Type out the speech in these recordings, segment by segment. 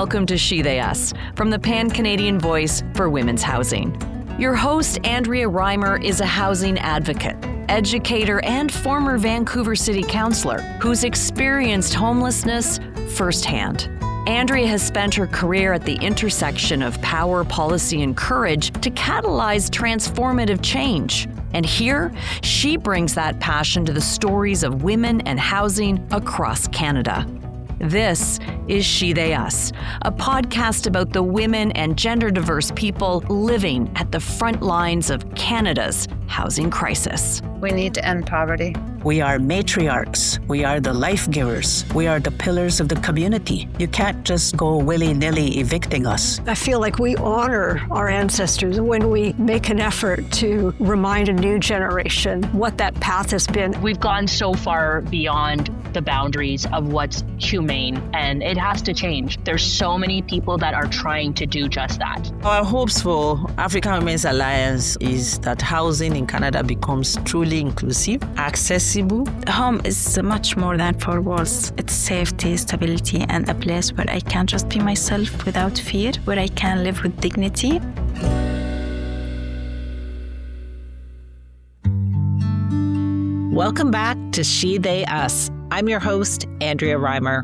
welcome to She They Us, from the Pan-Canadian Voice for Women's Housing. Your host, Andrea Reimer, is a housing advocate, educator, and former Vancouver City Councillor who's experienced homelessness firsthand. Andrea has spent her career at the intersection of power, policy, and courage to catalyze transformative change. And here, she brings that passion to the stories of women and housing across Canada. This is She They Us, a podcast about the women and gender-diverse people living at the front lines of Canada's housing crisis. We need to end poverty. We are matriarchs. We are the life givers. We are the pillars of the community. You can't just go willy-nilly evicting us. I feel like we honor our ancestors when we make an effort to remind a new generation what that path has been. We've gone so far beyond the boundaries of what's humane, and it has to change. There's so many people that are trying to do just that. Our hopes for African Women's Alliance is that housing in Canada becomes truly inclusive, accessible. Home is much more than four walls. It's safety, stability, and a place where I can just be myself without fear, where I can live with dignity. Welcome back to She They Us. I'm your host, Andrea Reimer.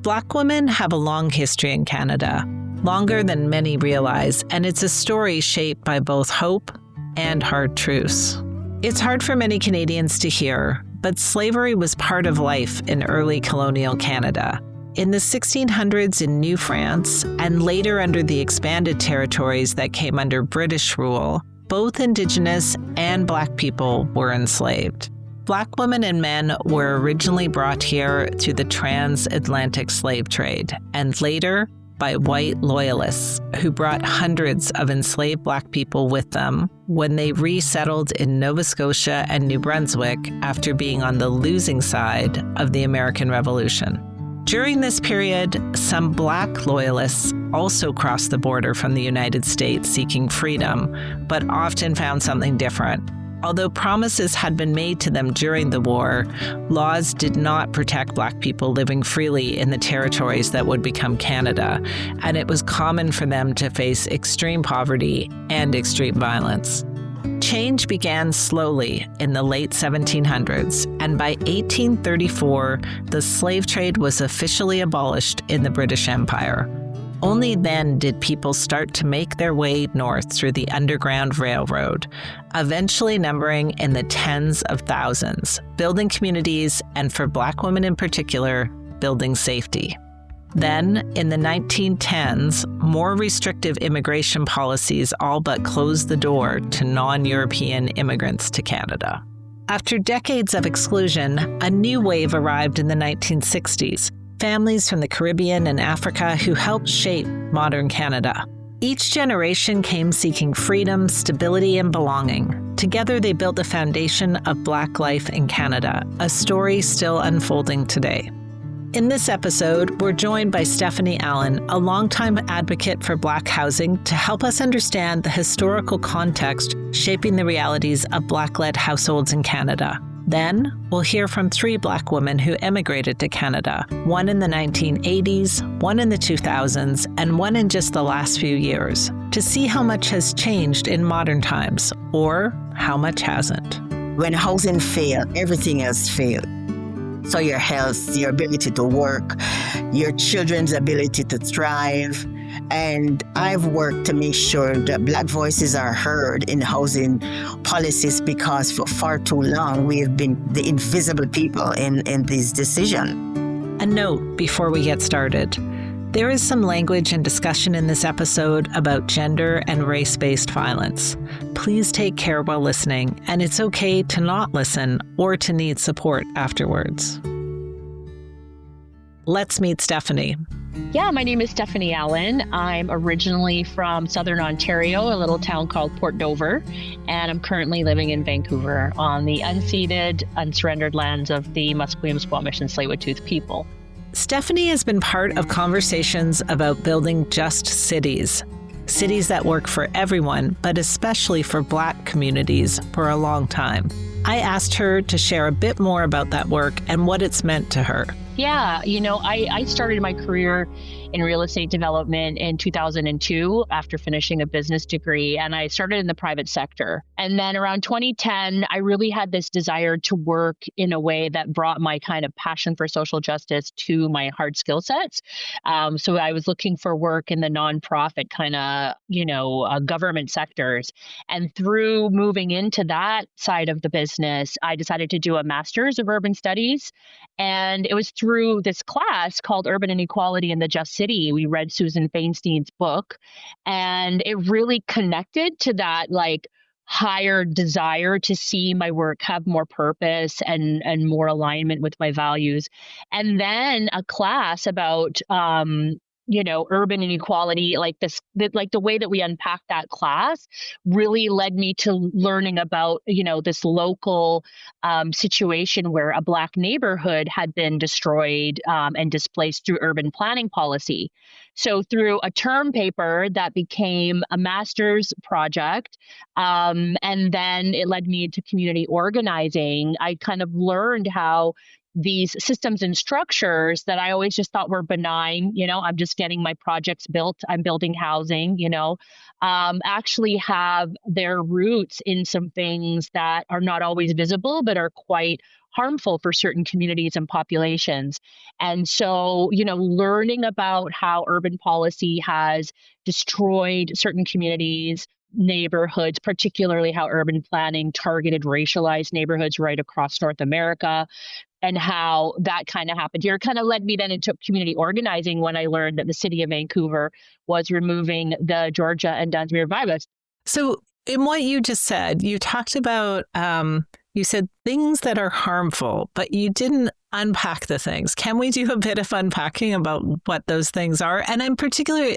Black women have a long history in Canada, longer than many realize, and it's a story shaped by both hope and hard truths. It's hard for many Canadians to hear, but slavery was part of life in early colonial Canada. In the 1600s in New France, and later under the expanded territories that came under British rule, both Indigenous and Black people were enslaved. Black women and men were originally brought here through the transatlantic slave trade, and later by white loyalists who brought hundreds of enslaved Black people with them when they resettled in Nova Scotia and New Brunswick after being on the losing side of the American Revolution. During this period, some Black loyalists also crossed the border from the United States seeking freedom, but often found something different. Although promises had been made to them during the war, laws did not protect Black people living freely in the territories that would become Canada, and it was common for them to face extreme poverty and extreme violence. Change began slowly in the late 1700s, and by 1834, the slave trade was officially abolished in the British Empire. Only then did people start to make their way north through the Underground Railroad, eventually numbering in the tens of thousands, building communities, and for Black women in particular, building safety. Then, in the 1910s, more restrictive immigration policies all but closed the door to non-European immigrants to Canada. After decades of exclusion, a new wave arrived in the 1960s. Families from the Caribbean and Africa who helped shape modern Canada. Each generation came seeking freedom, stability, and belonging. Together, they built the foundation of Black life in Canada, a story still unfolding today. In this episode, we're joined by Stephanie Allen, a longtime advocate for Black housing, to help us understand the historical context shaping the realities of Black-led households in Canada. Then, we'll hear from 3 Black women who emigrated to Canada, one in the 1980s, one in the 2000s, and one in just the last few years, to see how much has changed in modern times, or how much hasn't. When housing failed, everything else failed. So your health, your ability to work, your children's ability to thrive. And I've worked to make sure that Black voices are heard in housing policies, because for far too long we have been the invisible people in these decisions. A note before we get started. There is some language and discussion in this episode about gender and race-based violence. Please take care while listening, and it's okay to not listen or to need support afterwards. Let's meet Stephanie. Yeah, my name is Stephanie Allen. I'm originally from Southern Ontario, a little town called Port Dover, and I'm currently living in Vancouver on the unceded, unsurrendered lands of the Musqueam, Squamish, and Tsleil-Waututh people. Stephanie has been part of conversations about building just cities that work for everyone, but especially for Black communities, for a long time. I asked her to share a bit more about that work and what it's meant to her. Yeah, I started my career in real estate development in 2002 after finishing a business degree. And I started in the private sector. And then around 2010, I really had this desire to work in a way that brought my kind of passion for social justice to my hard skill sets. So I was looking for work in the nonprofit kind of, government sectors. And through moving into that side of the business, I decided to do a master's of urban studies. And it was through this class called Urban Inequality in the Just City. We read Susan Feinstein's book, and it really connected to that higher desire to see my work have more purpose and more alignment with my values. And then a class about urban inequality, the way that we unpack that class really led me to learning about, this local situation where a Black neighborhood had been destroyed and displaced through urban planning policy. So through a term paper that became a master's project, and then it led me into community organizing, I kind of learned how these systems and structures that I always just thought were benign, I'm just getting my projects built, I'm building housing, actually have their roots in some things that are not always visible, but are quite harmful for certain communities and populations. And so, learning about how urban policy has destroyed certain communities, neighborhoods, particularly how urban planning targeted racialized neighborhoods right across North America, and how that kind of happened here kind of led me then into community organizing when I learned that the city of Vancouver was removing the Georgia and Dunsmuir bylaws. So in what you just said, you talked about, you said things that are harmful, but you didn't unpack the things. Can we do a bit of unpacking about what those things are? And I'm particularly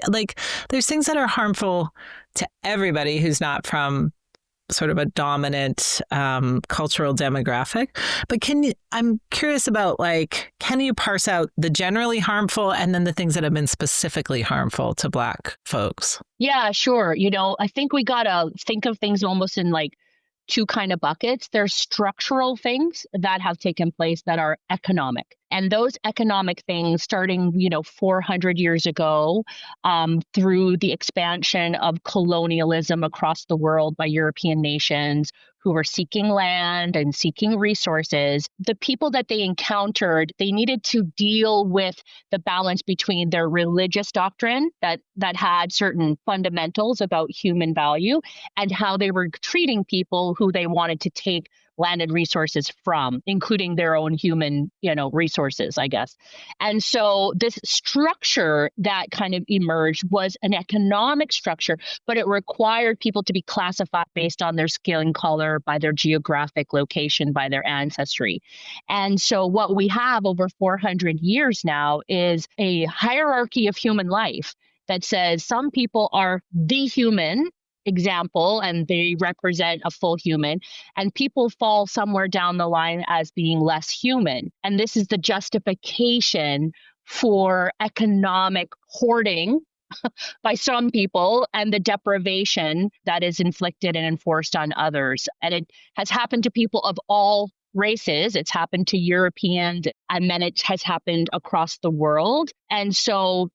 there's things that are harmful to everybody who's not from sort of a dominant cultural demographic. But I'm curious about can you parse out the generally harmful and then the things that have been specifically harmful to Black folks? Yeah, sure. I think we got to think of things almost in two kind of buckets. There's structural things that have taken place that are economic. And those economic things starting, 400 years ago, through the expansion of colonialism across the world by European nations who were seeking land and seeking resources, the people that they encountered, they needed to deal with the balance between their religious doctrine that had certain fundamentals about human value and how they were treating people who they wanted to take land and resources from, including their own human, resources, I guess. And so this structure that kind of emerged was an economic structure, but it required people to be classified based on their skin color, by their geographic location, by their ancestry. And so what we have over 400 years now is a hierarchy of human life that says some people are the human example and they represent a full human, and people fall somewhere down the line as being less human. And this is the justification for economic hoarding by some people and the deprivation that is inflicted and enforced on others. And it has happened to people of all races. It's happened to Europeans, and then it has happened across the world. And so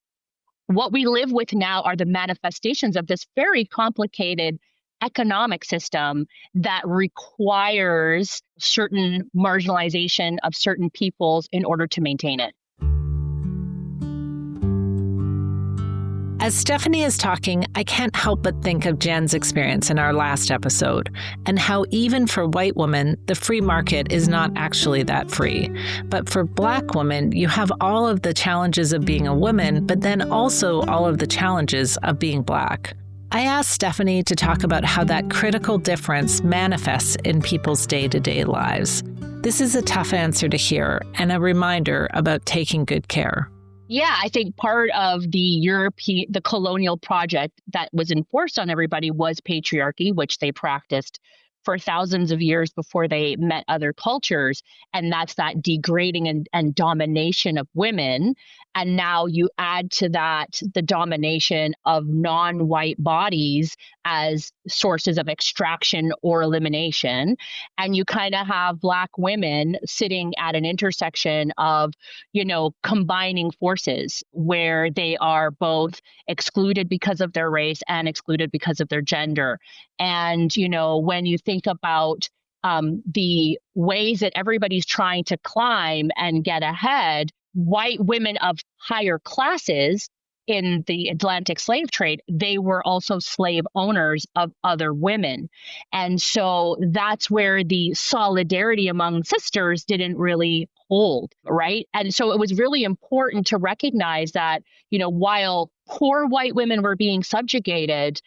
what we live with now are the manifestations of this very complicated economic system that requires certain marginalization of certain peoples in order to maintain it. As Stephanie is talking, I can't help but think of Jen's experience in our last episode and how even for white women, the free market is not actually that free. But for Black women, you have all of the challenges of being a woman, but then also all of the challenges of being Black. I asked Stephanie to talk about how that critical difference manifests in people's day-to-day lives. This is a tough answer to hear and a reminder about taking good care. Yeah, I think part of the colonial project that was enforced on everybody was patriarchy, which they practiced for thousands of years before they met other cultures. And that's that degrading and domination of women. And now you add to that the domination of non-white bodies as sources of extraction or elimination. And you kind of have Black women sitting at an intersection of, combining forces where they are both excluded because of their race and excluded because of their gender. And, when you think about the ways that everybody's trying to climb and get ahead, white women of higher classes in the Atlantic slave trade, they were also slave owners of other women. And so that's where the solidarity among sisters didn't really hold, right? And so it was really important to recognize that, while poor white women were being subjugated,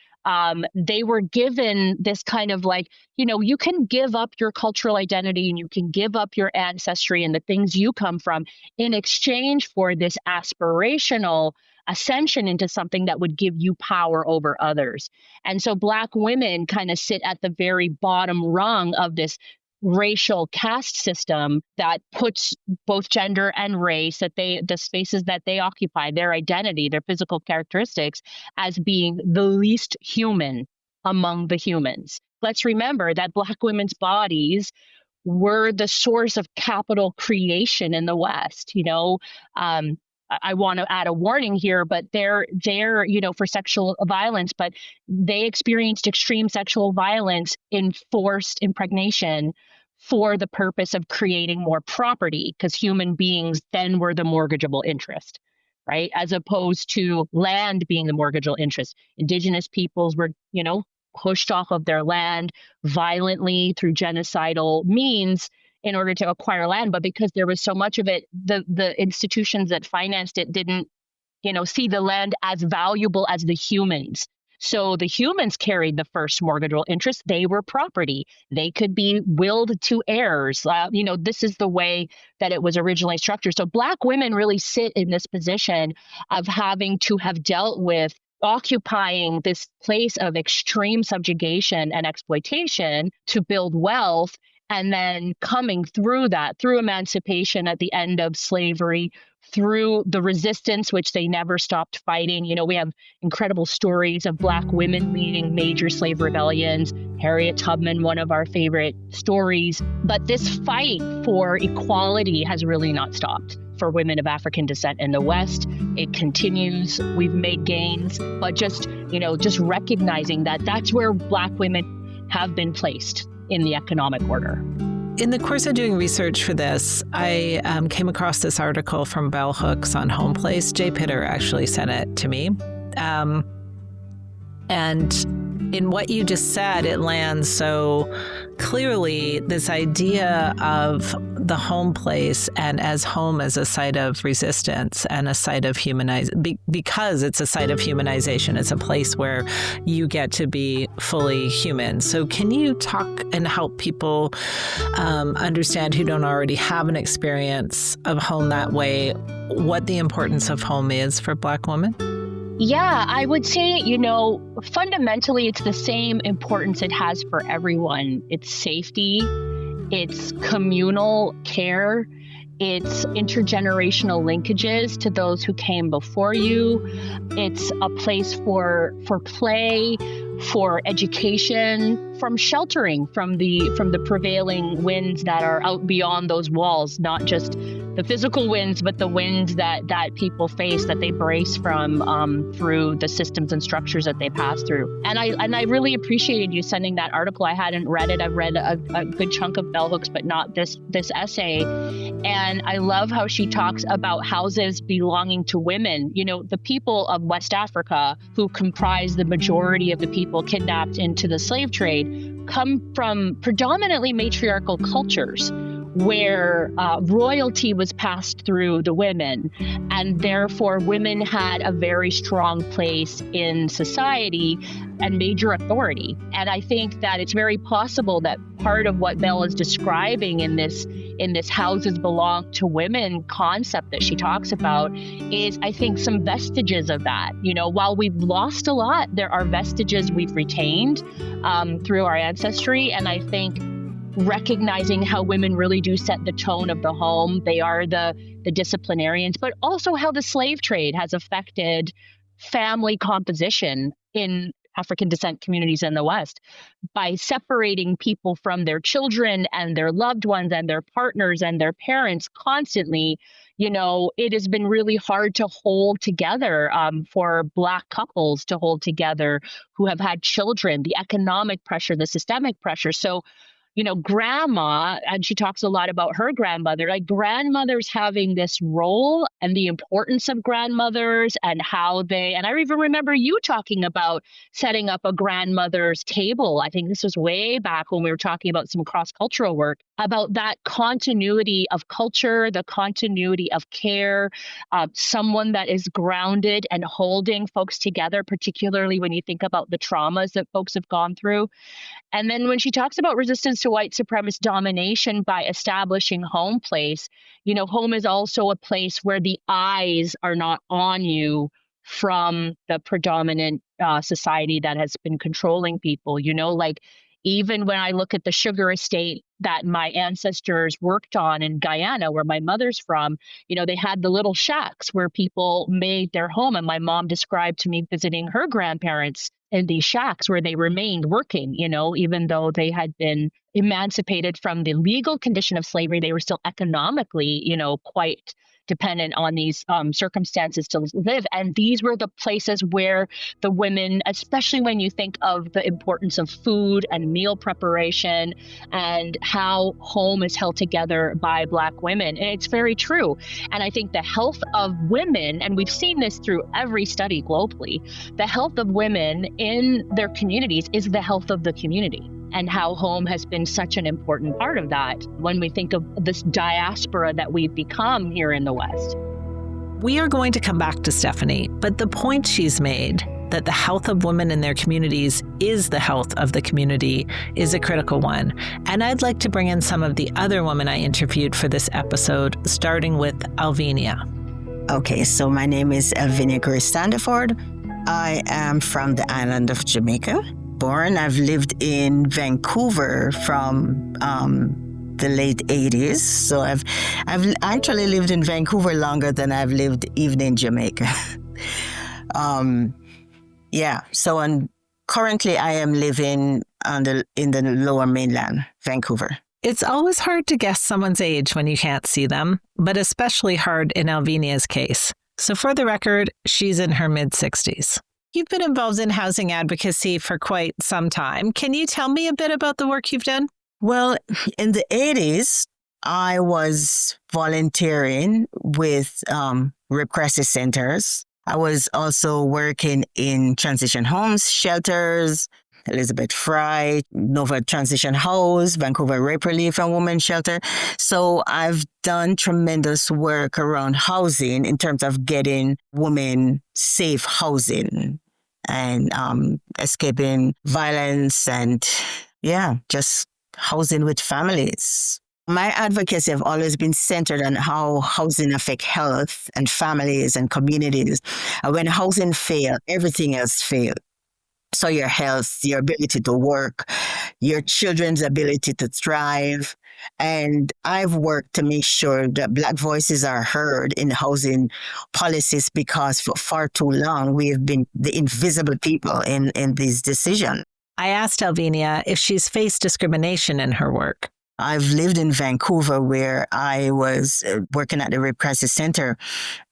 they were given this kind of you can give up your cultural identity and you can give up your ancestry and the things you come from in exchange for this aspirational ascension into something that would give you power over others. And so Black women kind of sit at the very bottom rung of this racial caste system that puts both gender and race, the spaces that they occupy, their identity, their physical characteristics, as being the least human among the humans. Let's remember that Black women's bodies were the source of capital creation in the West. I want to add a warning here, but they're for sexual violence, but they experienced extreme sexual violence in forced impregnation for the purpose of creating more property, because human beings then were the mortgageable interest, right? As opposed to land being the mortgageable interest. Indigenous peoples were, pushed off of their land violently through genocidal means in order to acquire land. But because there was so much of it, the institutions that financed it didn't, see the land as valuable as the humans. So the humans carried the first mortgageable interest. They were property. They could be willed to heirs. This is the way that it was originally structured. So Black women really sit in this position of having to have dealt with occupying this place of extreme subjugation and exploitation to build wealth, and then coming through that, through emancipation at the end of slavery, through the resistance, which they never stopped fighting. We have incredible stories of Black women leading major slave rebellions. Harriet Tubman, one of our favorite stories. But this fight for equality has really not stopped for women of African descent in the West. It continues. We've made gains, but just recognizing that that's where Black women have been placed in the economic order. In the course of doing research for this, I came across this article from Bell Hooks on Home Place. Jay Pitter actually sent it to me. And in what you just said, it lands so clearly, this idea of the home place and as home as a site of resistance and a site of because it's a site of humanization. It's a place where you get to be fully human. So can you talk and help people understand who don't already have an experience of home that way, what the importance of home is for Black women? Yeah, I would say, fundamentally, it's the same importance it has for everyone. It's safety, it's communal care, it's intergenerational linkages to those who came before you. It's a place for play, for education, from sheltering from the prevailing winds that are out beyond those walls, not just the physical winds, but the winds that people face, that they brace from through the systems and structures that they pass through. And I really appreciated you sending that article. I hadn't read it. I've read a good chunk of Bell Hooks, but not this essay. And I love how she talks about houses belonging to women. The people of West Africa, who comprise the majority of the people kidnapped into the slave trade, come from predominantly matriarchal cultures, where royalty was passed through the women, and therefore women had a very strong place in society and major authority. And I think that it's very possible that part of what Belle is describing in this houses belong to women concept that she talks about is, I think, some vestiges of that. While we've lost a lot, there are vestiges we've retained through our ancestry. And I think recognizing how women really do set the tone of the home. They are the disciplinarians, but also how the slave trade has affected family composition in African descent communities in the West, by separating people from their children and their loved ones and their partners and their parents constantly, it has been really hard to hold together, for Black couples to hold together who have had children, the economic pressure, the systemic pressure. So, grandma, and she talks a lot about her grandmother, like grandmothers having this role and the importance of grandmothers and and I even remember you talking about setting up a grandmother's table. I think this was way back when we were talking about some cross-cultural work about that continuity of culture, the continuity of care, someone that is grounded and holding folks together, particularly when you think about the traumas that folks have gone through. And then when she talks about resistance to white supremacist domination by establishing home place, home is also a place where the eyes are not on you from the predominant society that has been controlling people. Even when I look at the sugar estate that my ancestors worked on in Guyana, where my mother's from, they had the little shacks where people made their home. And my mom described to me visiting her grandparents in these shacks where they remained working, even though they had been emancipated from the legal condition of slavery, they were still economically, quite dependent on these circumstances to live. And these were the places where the women, especially when you think of the importance of food and meal preparation and how home is held together by Black women. And it's very true. And I think the health of women, and we've seen this through every study globally, the health of women in their communities is the health of the community. And how home has been such an important part of that when we think of this diaspora that we've become here in the West. We are going to come back to Stephanie, but the point she's made, that the health of women in their communities is the health of the community, is a critical one. And I'd like to bring in some of the other women I interviewed for this episode, starting with Alvinia. Okay, so my name is Alvinia Grace Standiford. I am from the island of Jamaica. I've lived in Vancouver from the late 80s. So I've actually lived in Vancouver longer than I've lived even in Jamaica. So currently I am living in the lower mainland, Vancouver. It's always hard to guess someone's age when you can't see them, but especially hard in Alvinia's case. So for the record, she's in her mid-60s. You've been involved in housing advocacy for quite some time. Can you tell me a bit about the work you've done? Well, in the 80s, I was volunteering with rape crisis centers. I was also working in transition homes, shelters, Elizabeth Fry, Nova Transition House, Vancouver Rape Relief and Women's Shelter. So I've done tremendous work around housing in terms of getting women safe housing and escaping violence and, just housing with families. My advocacy have always been centered on how housing affects health and families and communities. And when housing fails, everything else fails. So your health, your ability to work, your children's ability to thrive. And I've worked to make sure that Black voices are heard in housing policies because for far too long, we have been the invisible people in these decisions. I asked Alvinia if she's faced discrimination in her work. I've lived in Vancouver where I was working at the Rape Crisis Center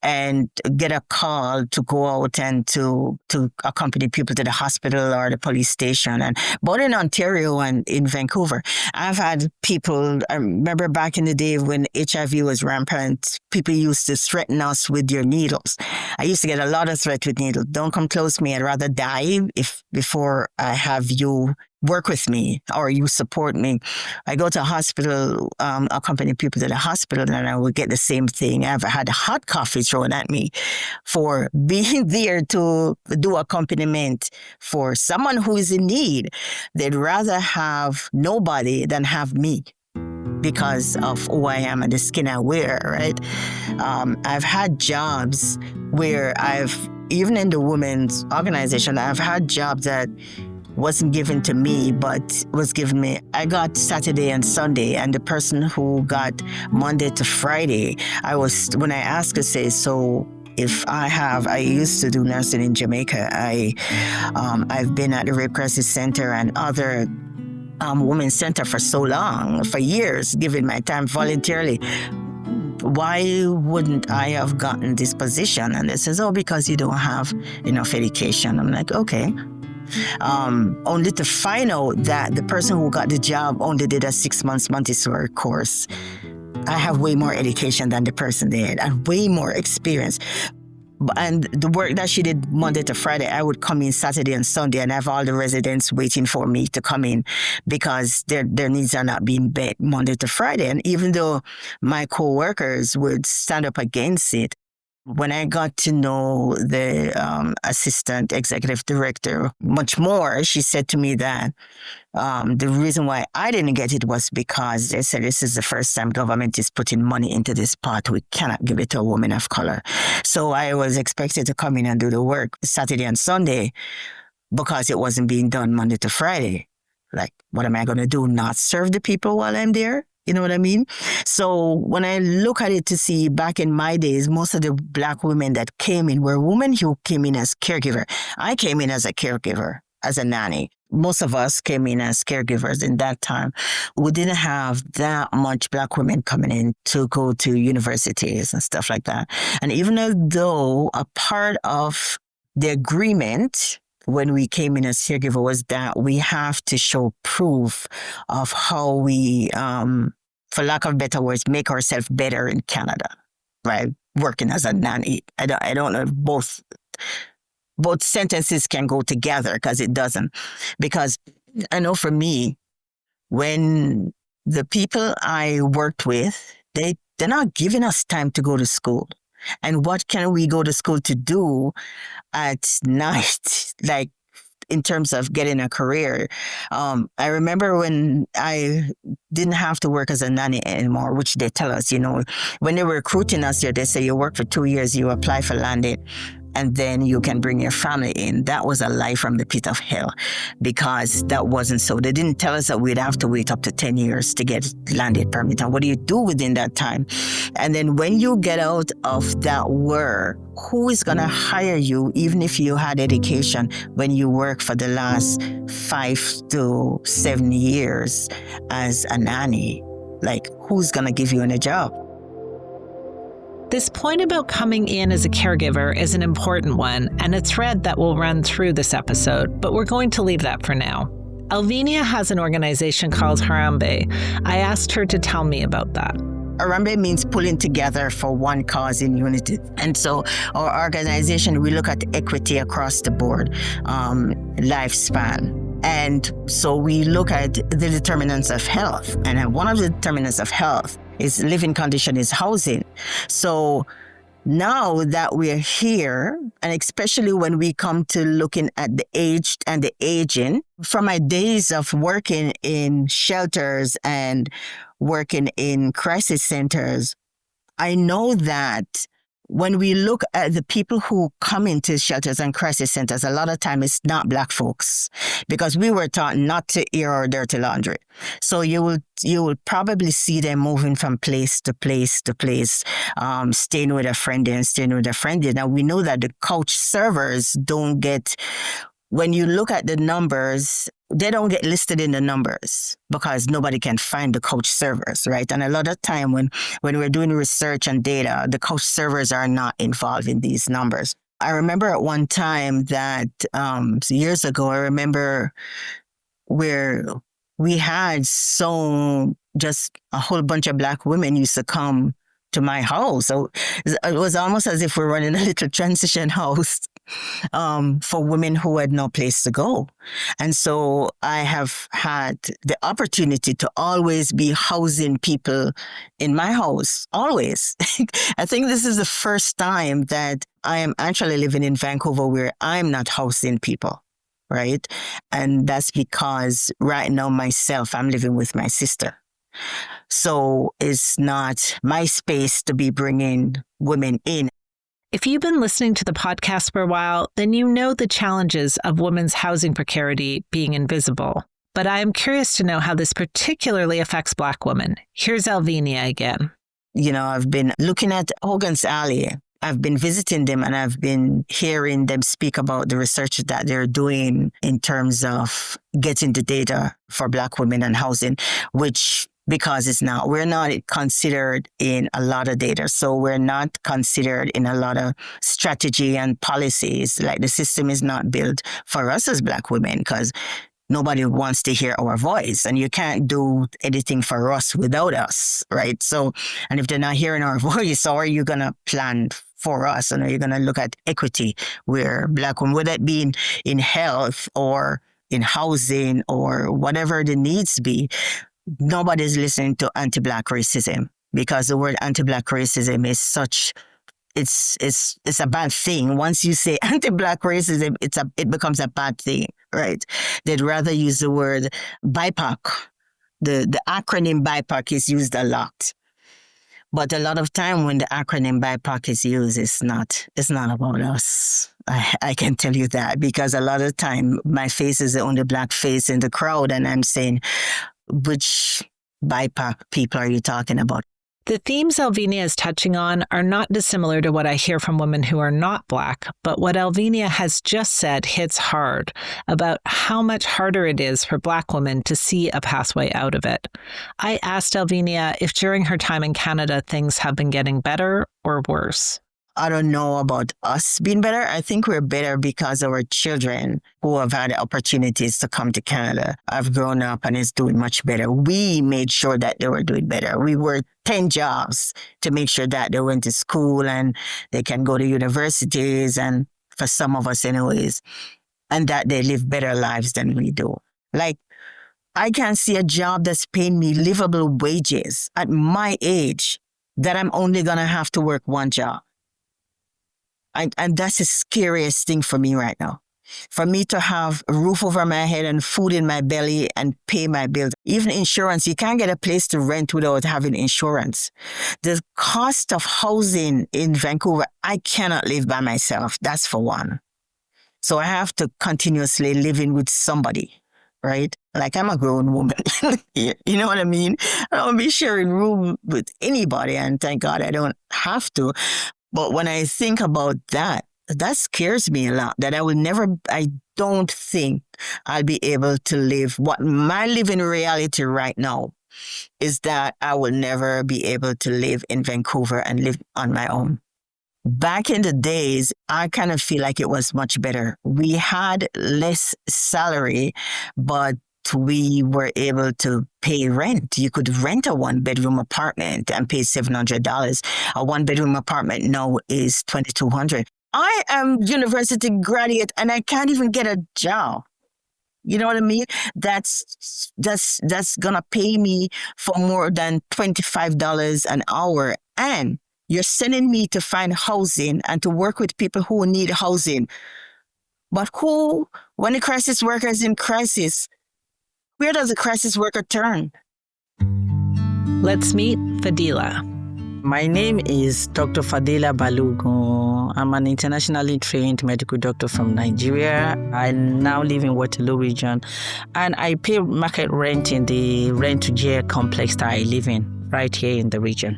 and get a call to go out and to accompany people to the hospital or the police station. And both in Ontario and in Vancouver, I've had people, I remember back in the day when HIV was rampant, people used to threaten us with your needles. I used to get a lot of threats with needles. Don't come close to me. I'd rather die before I have you work with me or you support me. I go to a hospital, accompany people to the hospital, and I would get the same thing. I've had hot coffee thrown at me for being there to do accompaniment for someone who is in need. They'd rather have nobody than have me because of who I am and the skin I wear, right? I've had jobs where even in the women's organization, I've had jobs that wasn't given to me, but was given me. I got Saturday and Sunday, and the person who got Monday to Friday, when I asked her, say, so if I used to do nursing in Jamaica. I've been at the Rape Crisis Center and other women's center for so long, for years, giving my time voluntarily. Why wouldn't I have gotten this position? And they says, oh, because you don't have enough education. I'm like, okay. Only to find out that the person who got the job only did a 6 months Montessori course. I have way more education than the person did and way more experience. And the work that she did Monday to Friday, I would come in Saturday and Sunday and have all the residents waiting for me to come in because their needs are not being met Monday to Friday. And even though my co-workers would stand up against it, when I got to know the assistant executive director much more, she said to me that the reason why I didn't get it was because they said this is the first time government is putting money into this pot. We cannot give it to a woman of color. So I was expected to come in and do the work Saturday and Sunday because it wasn't being done Monday to Friday. Like, what am I going to do? Not serve the people while I'm there? You know what I mean? So when I look at it to see back in my days, most of the Black women that came in were women who came in as caregiver. I came in as a caregiver, as a nanny. Most of us came in as caregivers in that time. We didn't have that much Black women coming in to go to universities and stuff like that. And even though a part of the agreement when we came in as caregiver was that we have to show proof of how we, for lack of better words, make ourselves better in Canada, right? Working as a nanny. I don't know if both sentences can go together because it doesn't. Because I know for me, when the people I worked with, they're not giving us time to go to school. And what can we go to school to do at night? Like, in terms of getting a career. I remember when I didn't have to work as a nanny anymore, which they tell us, when they were recruiting us here, they say you work for 2 years, you apply for landed, and then you can bring your family in. That was a lie from the pit of hell because that wasn't so. They didn't tell us that we'd have to wait up to 10 years to get landed permit. And what do you do within that time? And then when you get out of that work, who is going to hire you, even if you had education, when you work for the last 5 to 7 years as a nanny? Like, who's going to give you a job? This point about coming in as a caregiver is an important one and a thread that will run through this episode, but we're going to leave that for now. Alvinia has an organization called Harambe. I asked her to tell me about that. Harambe means pulling together for one cause in unity. And so our organization, we look at equity across the board, lifespan. And so we look at the determinants of health. And one of the determinants of health is living condition, is housing. So now that we're here, and especially when we come to looking at the aged and the aging, from my days of working in shelters and working in crisis centers, I know that when we look at the people who come into shelters and crisis centers, a lot of time it's not Black folks because we were taught not to air our dirty laundry. So you will probably see them moving from place to place to place, staying with a friend and staying with a friend. Now we know that the couch servers don't get, when you look at the numbers, they don't get listed in the numbers because nobody can find the couch servers, right? And a lot of time when we're doing research and data, the couch servers are not involved in these numbers. I remember at one time that years ago, I remember where we had just a whole bunch of Black women used to come to my house. So it was almost as if we're running a little transition house for women who had no place to go. And so I have had the opportunity to always be housing people in my house, always. I think this is the first time that I am actually living in Vancouver where I'm not housing people, right? And that's because right now myself, I'm living with my sister. So it's not my space to be bringing women in. If you've been listening to the podcast for a while, then you know the challenges of women's housing precarity being invisible. But I am curious to know how this particularly affects Black women. Here's Alvinia again. I've been looking at Hogan's Alley I've been visiting them and I've been hearing them speak about the research that they're doing in terms of getting the data for Black women and housing, which because we're not considered in a lot of data. So we're not considered in a lot of strategy and policies. Like the system is not built for us as Black women because nobody wants to hear our voice, and you can't do anything for us without us, right? So, and if they're not hearing our voice, how are you going to plan for us? And are you going to look at equity where Black women, whether it be in health or in housing or whatever the needs be, nobody's listening to anti-Black racism because the word anti-Black racism is such, it's a bad thing. Once you say anti-Black racism, it becomes a bad thing, right? They'd rather use the word BIPOC. The acronym BIPOC is used a lot. But a lot of time when the acronym BIPOC is used, it's not about us. I can tell you that because a lot of time my face is the only Black face in the crowd and I'm saying, which BIPOC people are you talking about? The themes Elvinia is touching on are not dissimilar to what I hear from women who are not Black, but what Elvinia has just said hits hard about how much harder it is for Black women to see a pathway out of it. I asked Elvinia if during her time in Canada things have been getting better or worse. I don't know about us being better. I think we're better because our children who have had opportunities to come to Canada have grown up and is doing much better. We made sure that they were doing better. We worked 10 jobs to make sure that they went to school and they can go to universities, and for some of us anyways, and that they live better lives than we do. Like, I can see a job that's paying me livable wages at my age that I'm only going to have to work one job. And that's the scariest thing for me right now. For me to have a roof over my head and food in my belly and pay my bills. Even insurance, you can't get a place to rent without having insurance. The cost of housing in Vancouver, I cannot live by myself. That's for one. So I have to continuously live in with somebody, right? Like I'm a grown woman. You know what I mean? I don't be sharing room with anybody, and thank God I don't have to. But when I think about that scares me a lot, that I don't think I'll be able to live. What my living reality right now is that I will never be able to live in Vancouver and live on my own. Back in the days, I kind of feel like it was much better. We had less salary, but we were able to pay rent. You could rent a one-bedroom apartment and pay $700. A one-bedroom apartment now is $2,200. I am university graduate and I can't even get a job. You know what I mean? That's gonna pay me for more than $25 an hour. And you're sending me to find housing and to work with people who need housing. But when the crisis worker is in crisis, where does a crisis worker turn? Let's meet Fadila. My name is Dr. Fadila Balogun. I'm an internationally trained medical doctor from Nigeria. I now live in Waterloo region, and I pay market rent in the rent-to-care complex that I live in, right here in the region.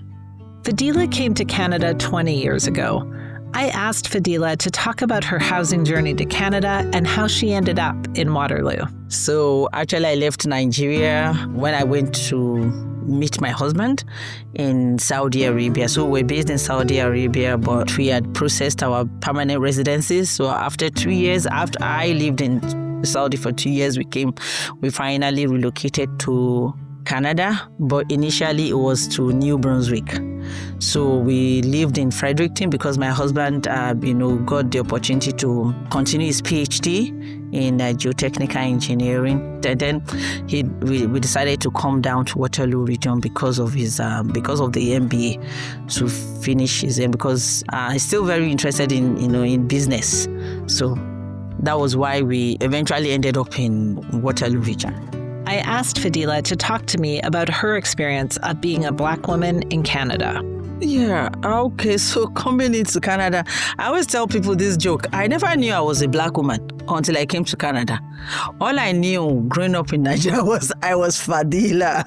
Fadila came to Canada 20 years ago. I asked Fadila to talk about her housing journey to Canada and how she ended up in Waterloo. So actually I left Nigeria when I went to meet my husband in Saudi Arabia. So we're based in Saudi Arabia, but we had processed our permanent residencies. So after 2 years, after I lived in Saudi for 2 years, we finally relocated to Canada, but initially it was to New Brunswick. So we lived in Fredericton because my husband, got the opportunity to continue his PhD in geotechnical engineering. And then we decided to come down to Waterloo region because of the MBA to finish his MBA, because he's still very interested in business. So that was why we eventually ended up in Waterloo region. I asked Fadila to talk to me about her experience of being a Black woman in Canada. Yeah, okay, so coming into Canada, I always tell people this joke. I never knew I was a Black woman until I came to Canada. All I knew growing up in Nigeria was I was Fadila.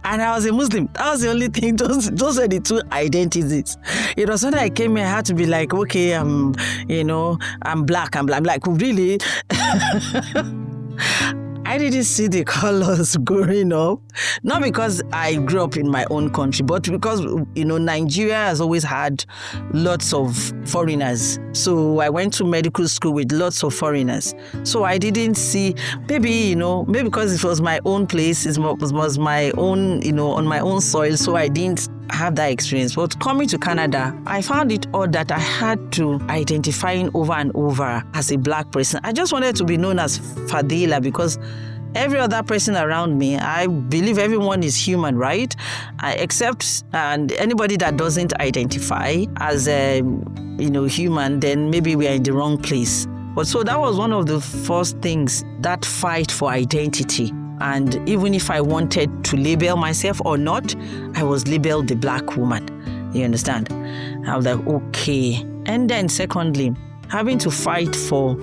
And I was a Muslim. That was the only thing. Those were the two identities. It was when I came here, I had to be like, okay, I'm black. I'm like, really? I didn't see the colors growing up. Not because I grew up in my own country, but because, Nigeria has always had lots of foreigners. So I went to medical school with lots of foreigners. So I didn't see, maybe because it was my own place, it was my own, on my own soil. So I didn't have that experience. But coming to Canada, I found it odd that I had to identify over and over as a black person. I just wanted to be known as Fadila because every other person around me, I believe everyone is human, right? Except anybody that doesn't identify as human, then maybe we are in the wrong place. But so that was one of the first things, that fight for identity. And even if I wanted to label myself or not, I was labeled the black woman. You understand? I was like, okay. And then secondly, having to fight for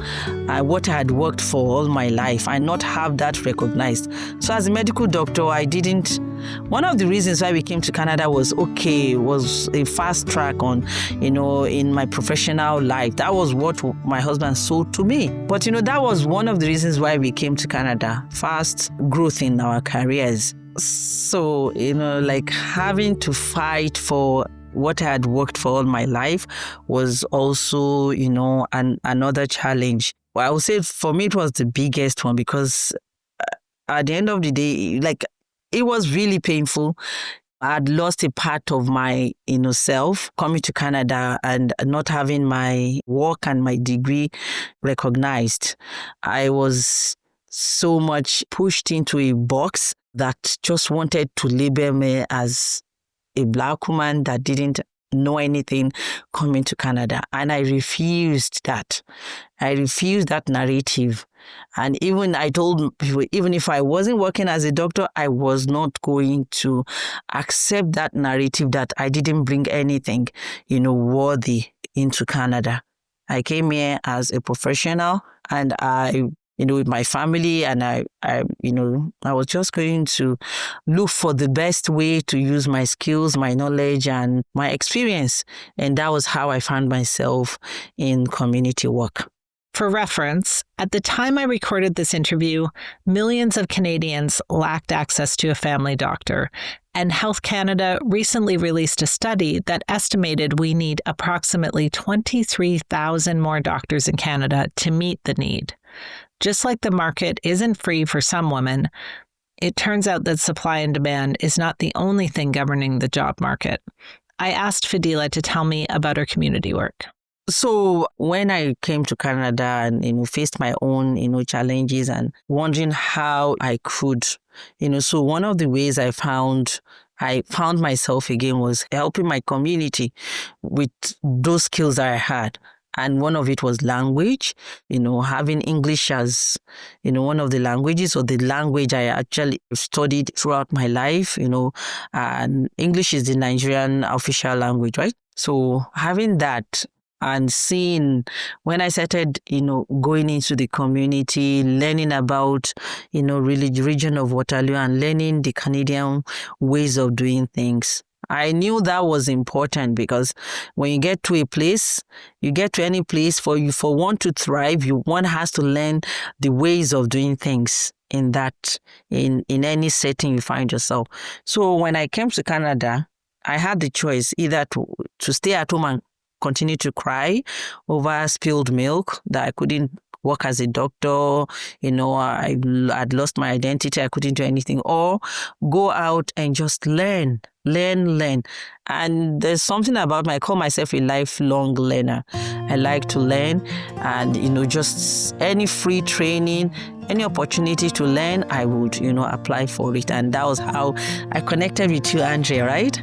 what I had worked for all my life and not have that recognized. So as a medical doctor, one of the reasons why we came to Canada was a fast track on, in my professional life. That was what my husband sold to me. But, that was one of the reasons why we came to Canada, fast growth in our careers. So, like having to fight for what I had worked for all my life was also, another challenge. Well, I would say for me, it was the biggest one because at the end of the day, it was really painful. I had lost a part of my self coming to Canada and not having my work and my degree recognized. I was so much pushed into a box that just wanted to label me as a black woman that didn't know anything coming to Canada. And I refused that. I refused that narrative. And even I told people, even if I wasn't working as a doctor, I was not going to accept that narrative that I didn't bring anything, worthy into Canada. I came here as a professional and I with my family, and I was just going to look for the best way to use my skills, my knowledge, and my experience. And that was how I found myself in community work. For reference, at the time I recorded this interview, millions of Canadians lacked access to a family doctor, and Health Canada recently released a study that estimated we need approximately 23,000 more doctors in Canada to meet the need. Just like the market isn't free for some women, it turns out that supply and demand is not the only thing governing the job market. I asked Fadila to tell me about her community work. So when I came to Canada and faced my own challenges and wondering how I could, so one of the ways I found myself again was helping my community with those skills that I had. And one of it was language, having English as, one of the languages or the language I actually studied throughout my life, and English is the Nigerian official language, right? So having that and seeing when I started, going into the community, learning about, really the region of Waterloo and learning the Canadian ways of doing things. I knew that was important because when you get to a place, you get to any place for one to thrive, one has to learn the ways of doing things in any setting you find yourself. So when I came to Canada, I had the choice either to stay at home and continue to cry over spilled milk that I couldn't work as a doctor, I'd lost my identity, I couldn't do anything, or go out and just learn. And there's something about I call myself a lifelong learner. I like to learn and, just any free training, any opportunity to learn, I would, apply for it. And that was how I connected with you, Andrea, right?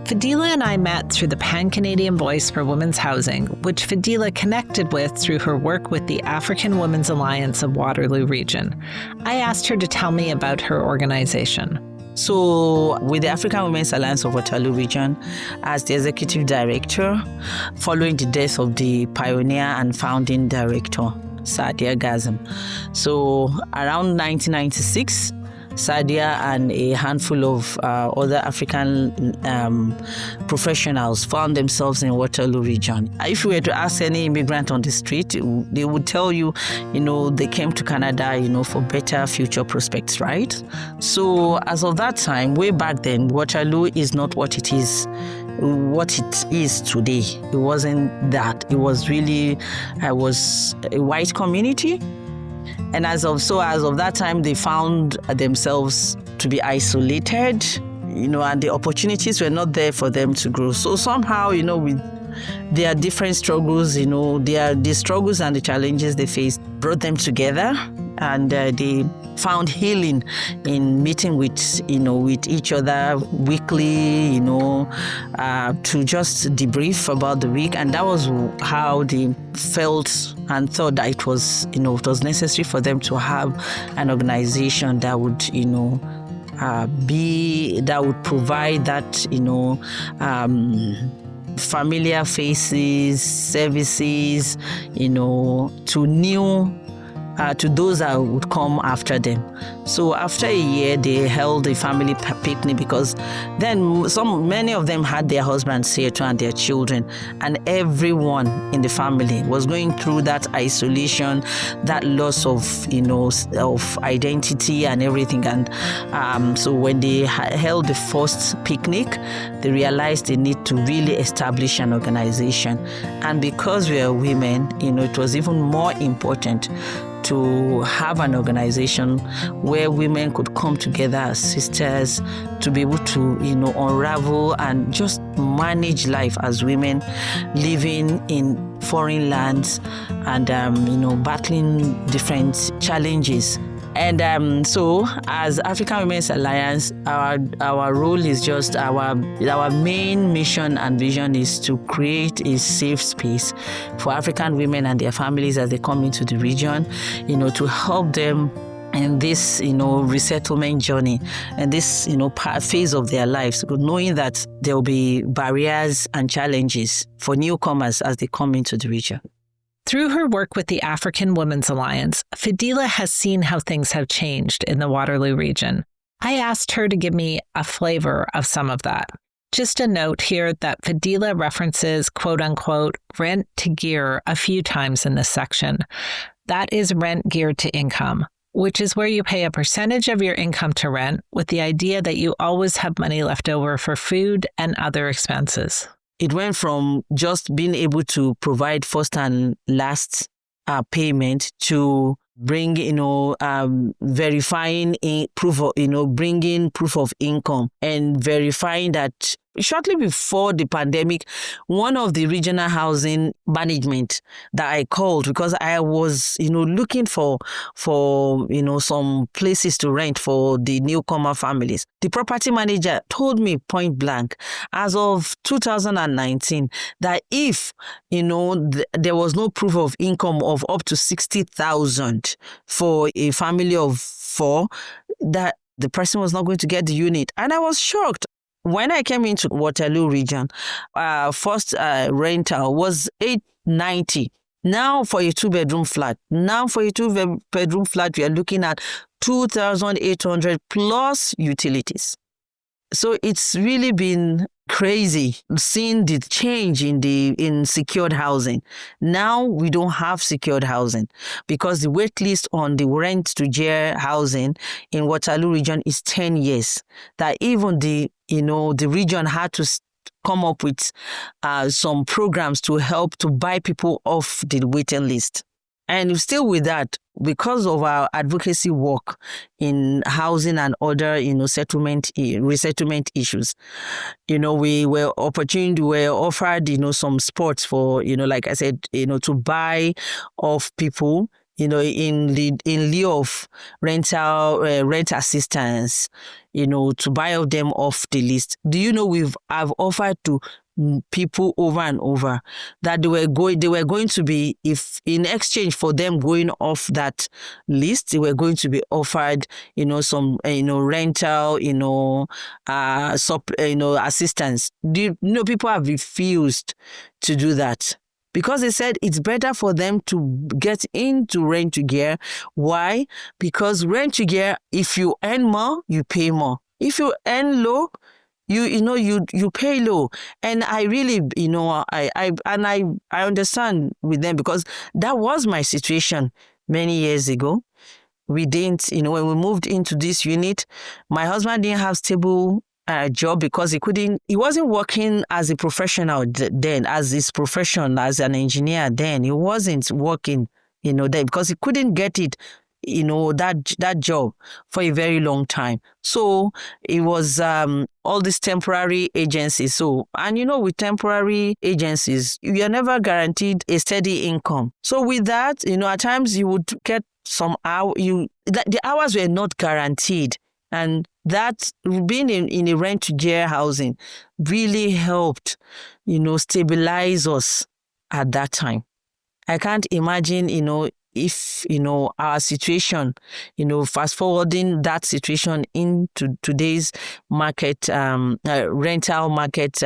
Fadila and I met through the Pan-Canadian Voice for Women's Housing, which Fadila connected with through her work with the African Women's Alliance of Waterloo Region. I asked her to tell me about her organization. So with the African Women's Alliance of Waterloo Region, as the executive director, following the death of the pioneer and founding director, Sadia Gazem. So around 1996, Sadia and a handful of other African professionals found themselves in Waterloo region. If you were to ask any immigrant on the street, they would tell you, they came to Canada, for better future prospects, right? So as of that time, way back then, Waterloo is not what it is today. It wasn't that. It was really, a white community. And as of that time, they found themselves to be isolated, and the opportunities were not there for them to grow. So somehow, with their different struggles, the struggles and the challenges they faced brought them together, and they found healing in meeting with each other weekly, to just debrief about the week. And that was how they felt and thought that it was necessary for them to have an organization that would, that would provide that, familiar faces, services, to those that would come after them. So after a year, they held a family picnic, because then many of them had their husbands here too and their children, and everyone in the family was going through that isolation, that loss of of identity and everything. And so when they held the first picnic, they realized they need to really establish an organization. And because we are women, it was even more important to have an organization where women could come together as sisters to be able to, unravel and just manage life as women living in foreign lands and, battling different challenges. And so, as African Women's Alliance, our role is just our main mission and vision is to create a safe space for African women and their families as they come into the region, to help them in this, resettlement journey and this, phase of their lives, knowing that there will be barriers and challenges for newcomers as they come into the region. Through her work with the African Women's Alliance, Fadila has seen how things have changed in the Waterloo region. I asked her to give me a flavor of some of that. Just a note here that Fadila references quote-unquote rent to gear a few times in this section. That is rent geared to income, which is where you pay a percentage of your income to rent with the idea that you always have money left over for food and other expenses. It went from just being able to provide first and last payment to bring, verifying bringing proof of income and verifying that. Shortly before the pandemic, one of the regional housing management that I called, because I was, looking for some places to rent for the newcomer families. The property manager told me point blank, as of 2019, that if, there was no proof of income of up to 60,000 for a family of 4, that the person was not going to get the unit. And I was shocked. When I came into Waterloo region, first rental was $890. Now for a 2-bedroom flat. We are looking at $2,800 plus utilities. So it's really been crazy seeing the change in secured housing. Now we don't have secured housing because the wait list on the rent to GER housing in Waterloo region is 10 years. That even the region had to come up with some programs to help to buy people off the waiting list. And still with that, because of our advocacy work in housing and other, resettlement issues, we were offered, some sports for, like I said, to buy off people, in lieu of rent assistance, to buy of them off the list. Do you know I've offered to people over and over that they were going to be, if in exchange for them going off that list, they were going to be offered, some, rental, assistance. People have refused to do that. because they said it's better for them to get into rent to gear. Why? Because rent to gear, if you earn more, you pay more. If you earn low, you pay low. And I really, I understand with them, because that was my situation many years ago. We didn't, when we moved into this unit, my husband didn't have stable job because he wasn't working as a professional then, as his profession as an engineer then. He wasn't working, then, because he couldn't get it, that job for a very long time. So it was all these temporary agencies. So, and with temporary agencies, you are never guaranteed a steady income. So with that, at times you would get some hour, the hours were not guaranteed. And that, being in a rent-to-gear housing really helped, stabilize us at that time. I can't imagine, if, our situation, fast forwarding that situation into today's market, rental market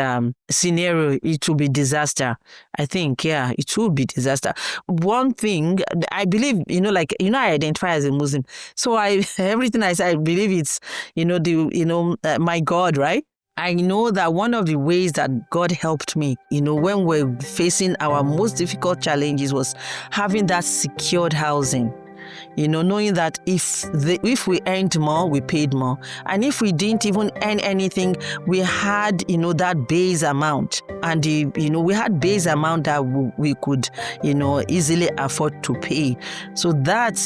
scenario, it will be disaster. I think, it will be disaster. One thing, I believe, I identify as a Muslim. So everything I say, I believe it's, my God, right? I know that one of the ways that God helped me, when we're facing our most difficult challenges, was having that secured housing. Knowing that if we earned more, we paid more. And if we didn't even earn anything, we had, that base amount. And, we had base amount that we could, easily afford to pay. So that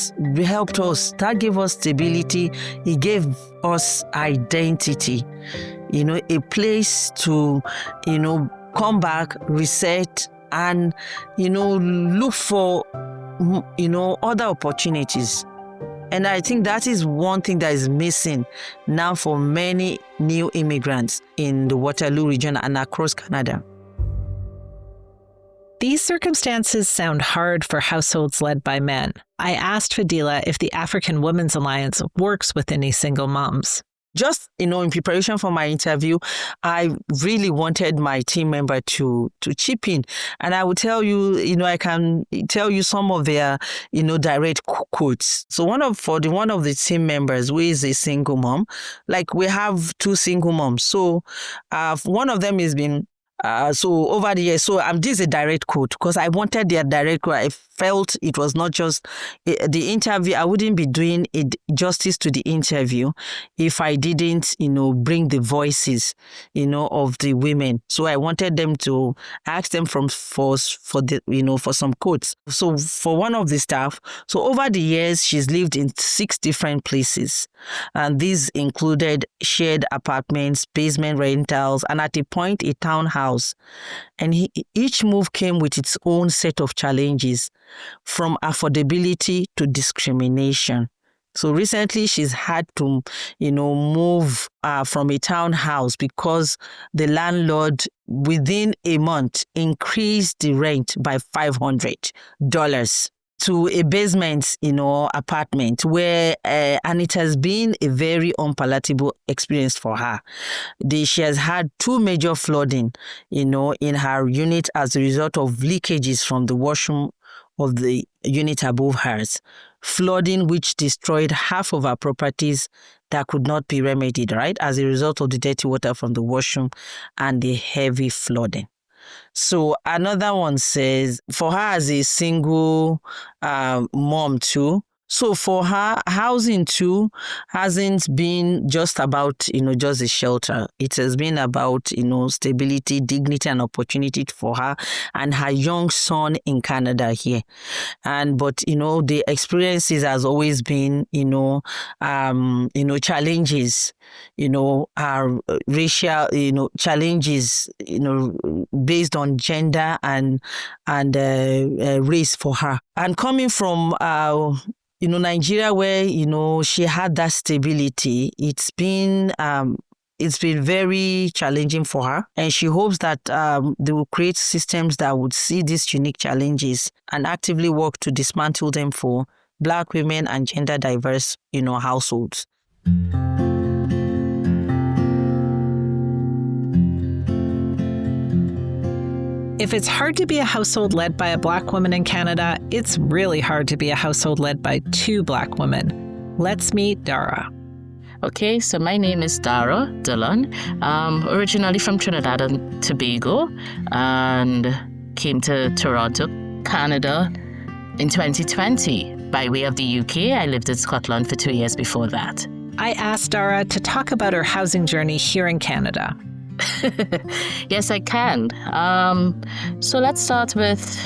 helped us. That gave us stability. It gave us identity. A place to, come back, reset, and, look for, other opportunities. And I think that is one thing that is missing now for many new immigrants in the Waterloo region and across Canada. These circumstances sound hard for households led by men. I asked Fadila if the African Women's Alliance works with any single moms. Just, in preparation for my interview, I really wanted my team member to chip in. And I will tell you, I can tell you some of their, direct quotes. So one of the team members who is a single mom, like we have two single moms. So one of them has been, so over the years, so this is a direct quote because I wanted their direct quote. I felt it was not just the interview. I wouldn't be doing it justice to the interview if I didn't, bring the voices, of the women. So I wanted them to ask them for some quotes. So for one of the staff, so over the years, she's lived in 6 different places. And these included shared apartments, basement rentals, and at a point, a townhouse. And each move came with its own set of challenges, from affordability to discrimination. So recently, she's had to, move from a townhouse because the landlord, within a month, increased the rent by $500 to a basement, apartment where, and it has been a very unpalatable experience for her. She has had 2 major flooding, in her unit as a result of leakages from the washroom of the unit above hers. Flooding which destroyed half of her properties that could not be remedied, right, as a result of the dirty water from the washroom and the heavy flooding. So another one says, for her as a single mom too, so for her, housing too hasn't been just about, just a shelter. It has been about, stability, dignity, and opportunity for her and her young son in Canada here. But the experiences has always been, challenges, our racial, challenges, based on gender and race for her. And coming from, Nigeria, where, she had that stability, it's been very challenging for her. And she hopes that they will create systems that would see these unique challenges and actively work to dismantle them for Black women and gender diverse, households. If it's hard to be a household led by a Black woman in Canada, it's really hard to be a household led by two Black women. Let's meet Dara. Okay, so my name is Dara Dillon. Originally from Trinidad and Tobago, and came to Toronto, Canada in 2020 by way of the UK. I lived in Scotland for 2 years before that. I asked Dara to talk about her housing journey here in Canada. Yes, I can. So let's start with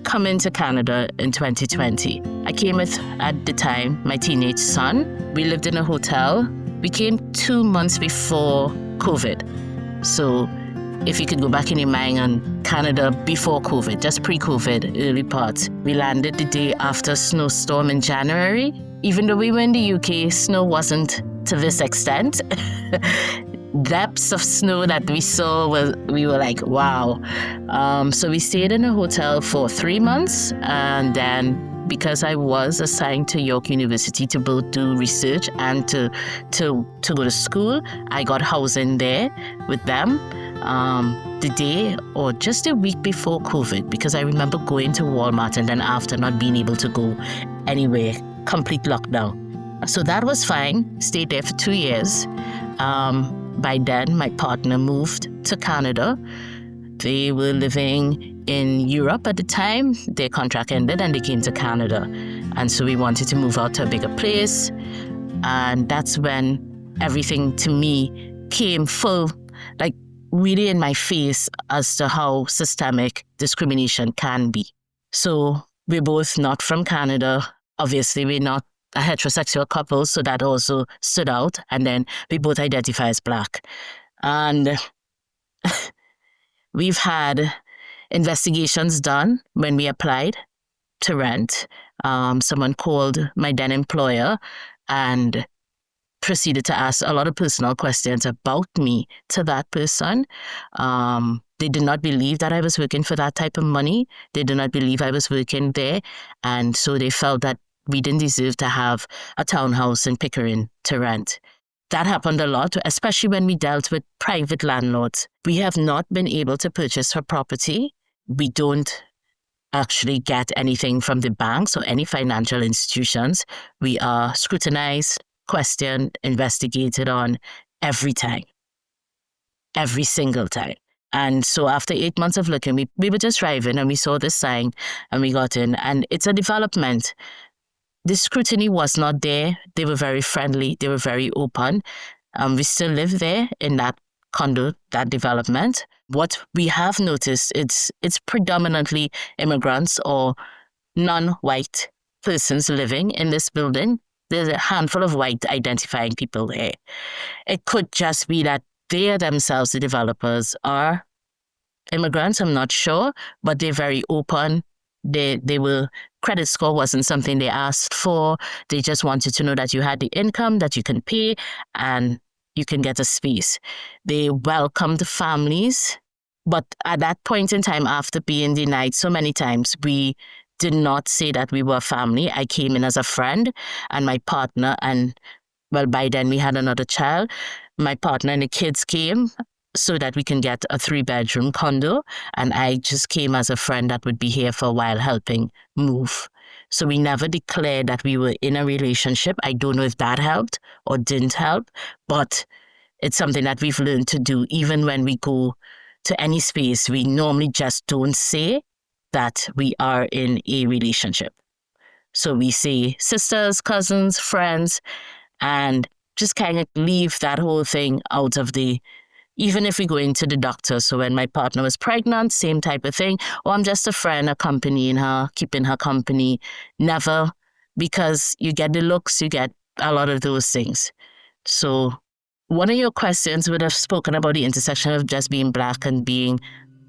coming to Canada in 2020. I came with, at the time, my teenage son. We lived in a hotel. We came 2 months before COVID. So if you could go back in your mind on Canada before COVID, just pre-COVID, early parts, we landed the day after a snowstorm in January. Even though we were in the UK, snow wasn't to this extent. Depths of snow that we saw, we were like, wow. So we stayed in a hotel for 3 months, and then because I was assigned to York University to both do research and to go to school, I got housing there with them the day or just a week before COVID, because I remember going to Walmart and then after not being able to go anywhere, complete lockdown. So that was fine, stayed there for 2 years. By then, my partner moved to Canada. They were living in Europe at the time. Their contract ended and they came to Canada. And so we wanted to move out to a bigger place. And that's when everything to me came full, like really in my face as to how systemic discrimination can be. So we're both not from Canada. Obviously, we're not a heterosexual couple, so that also stood out. And then we both identify as Black. And we've had investigations done when we applied to rent. Someone called my then employer and proceeded to ask a lot of personal questions about me to that person. They did not believe that I was working for that type of money. They did not believe I was working there. And so they felt that we didn't deserve to have a townhouse in Pickering to rent. That happened a lot, especially when we dealt with private landlords. We have not been able to purchase her property. We don't actually get anything from the banks or any financial institutions. We are scrutinized, questioned, investigated on every time. Every single time. And so after 8 months of looking, we were just driving and we saw this sign and we got in. And it's a development. The scrutiny was not there. They were very friendly. They were very open. We still live there in that condo, that development. What we have noticed, it's predominantly immigrants or non-white persons living in this building. There's a handful of white identifying people there. It could just be that they themselves, the developers, are immigrants. I'm not sure, but they're very open. They were, credit score wasn't something they asked for. They just wanted to know that you had the income, that you can pay, and you can get a space. They welcomed families, but at that point in time, after being denied so many times, we did not say that we were family. I came in as a friend and my partner, and well, by then we had another child. My partner and the kids came so that we can get a 3-bedroom condo. And I just came as a friend that would be here for a while helping move. So we never declared that we were in a relationship. I don't know if that helped or didn't help, but it's something that we've learned to do. Even when we go to any space, we normally just don't say that we are in a relationship. So we say sisters, cousins, friends, and just kind of leave that whole thing out of the, even if we go into the doctor. So when my partner was pregnant, same type of thing. Or I'm just a friend accompanying her, keeping her company. Never, because you get the looks, you get a lot of those things. So one of your questions would have spoken about the intersection of just being Black and being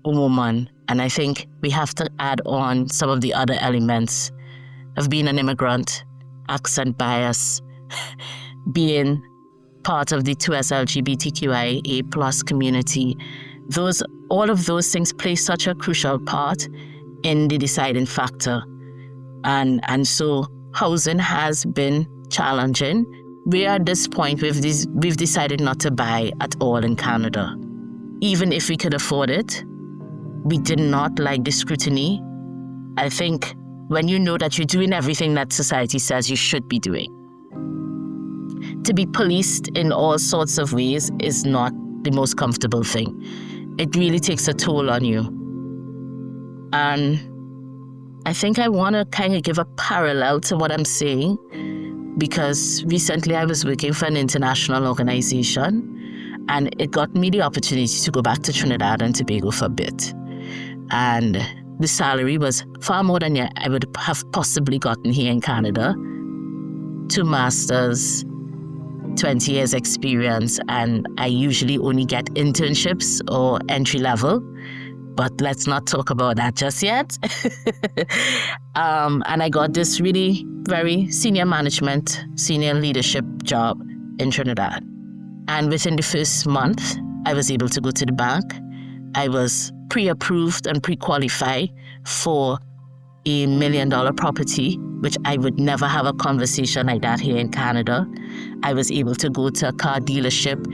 a woman. And I think we have to add on some of the other elements of being an immigrant, accent bias, being part of the 2S LGBTQIA plus community. All of those things play such a crucial part in the deciding factor. And so housing has been challenging. We are at this point, we've decided not to buy at all in Canada. Even if we could afford it, we did not like the scrutiny. I think when you know that you're doing everything that society says you should be doing, to be policed in all sorts of ways is not the most comfortable thing. It really takes a toll on you. And I think I want to kind of give a parallel to what I'm saying, because recently I was working for an international organization, and it got me the opportunity to go back to Trinidad and Tobago for a bit. And the salary was far more than I would have possibly gotten here in Canada. 2 masters, 20 years experience, and I usually only get internships or entry level, but let's not talk about that just yet. And I got this really very senior management, senior leadership job in Trinidad. And within the first month, I was able to go to the bank. I was pre-approved and pre-qualified for a $1 million property, which I would never have a conversation like that here in Canada. I was able to go to a car dealership.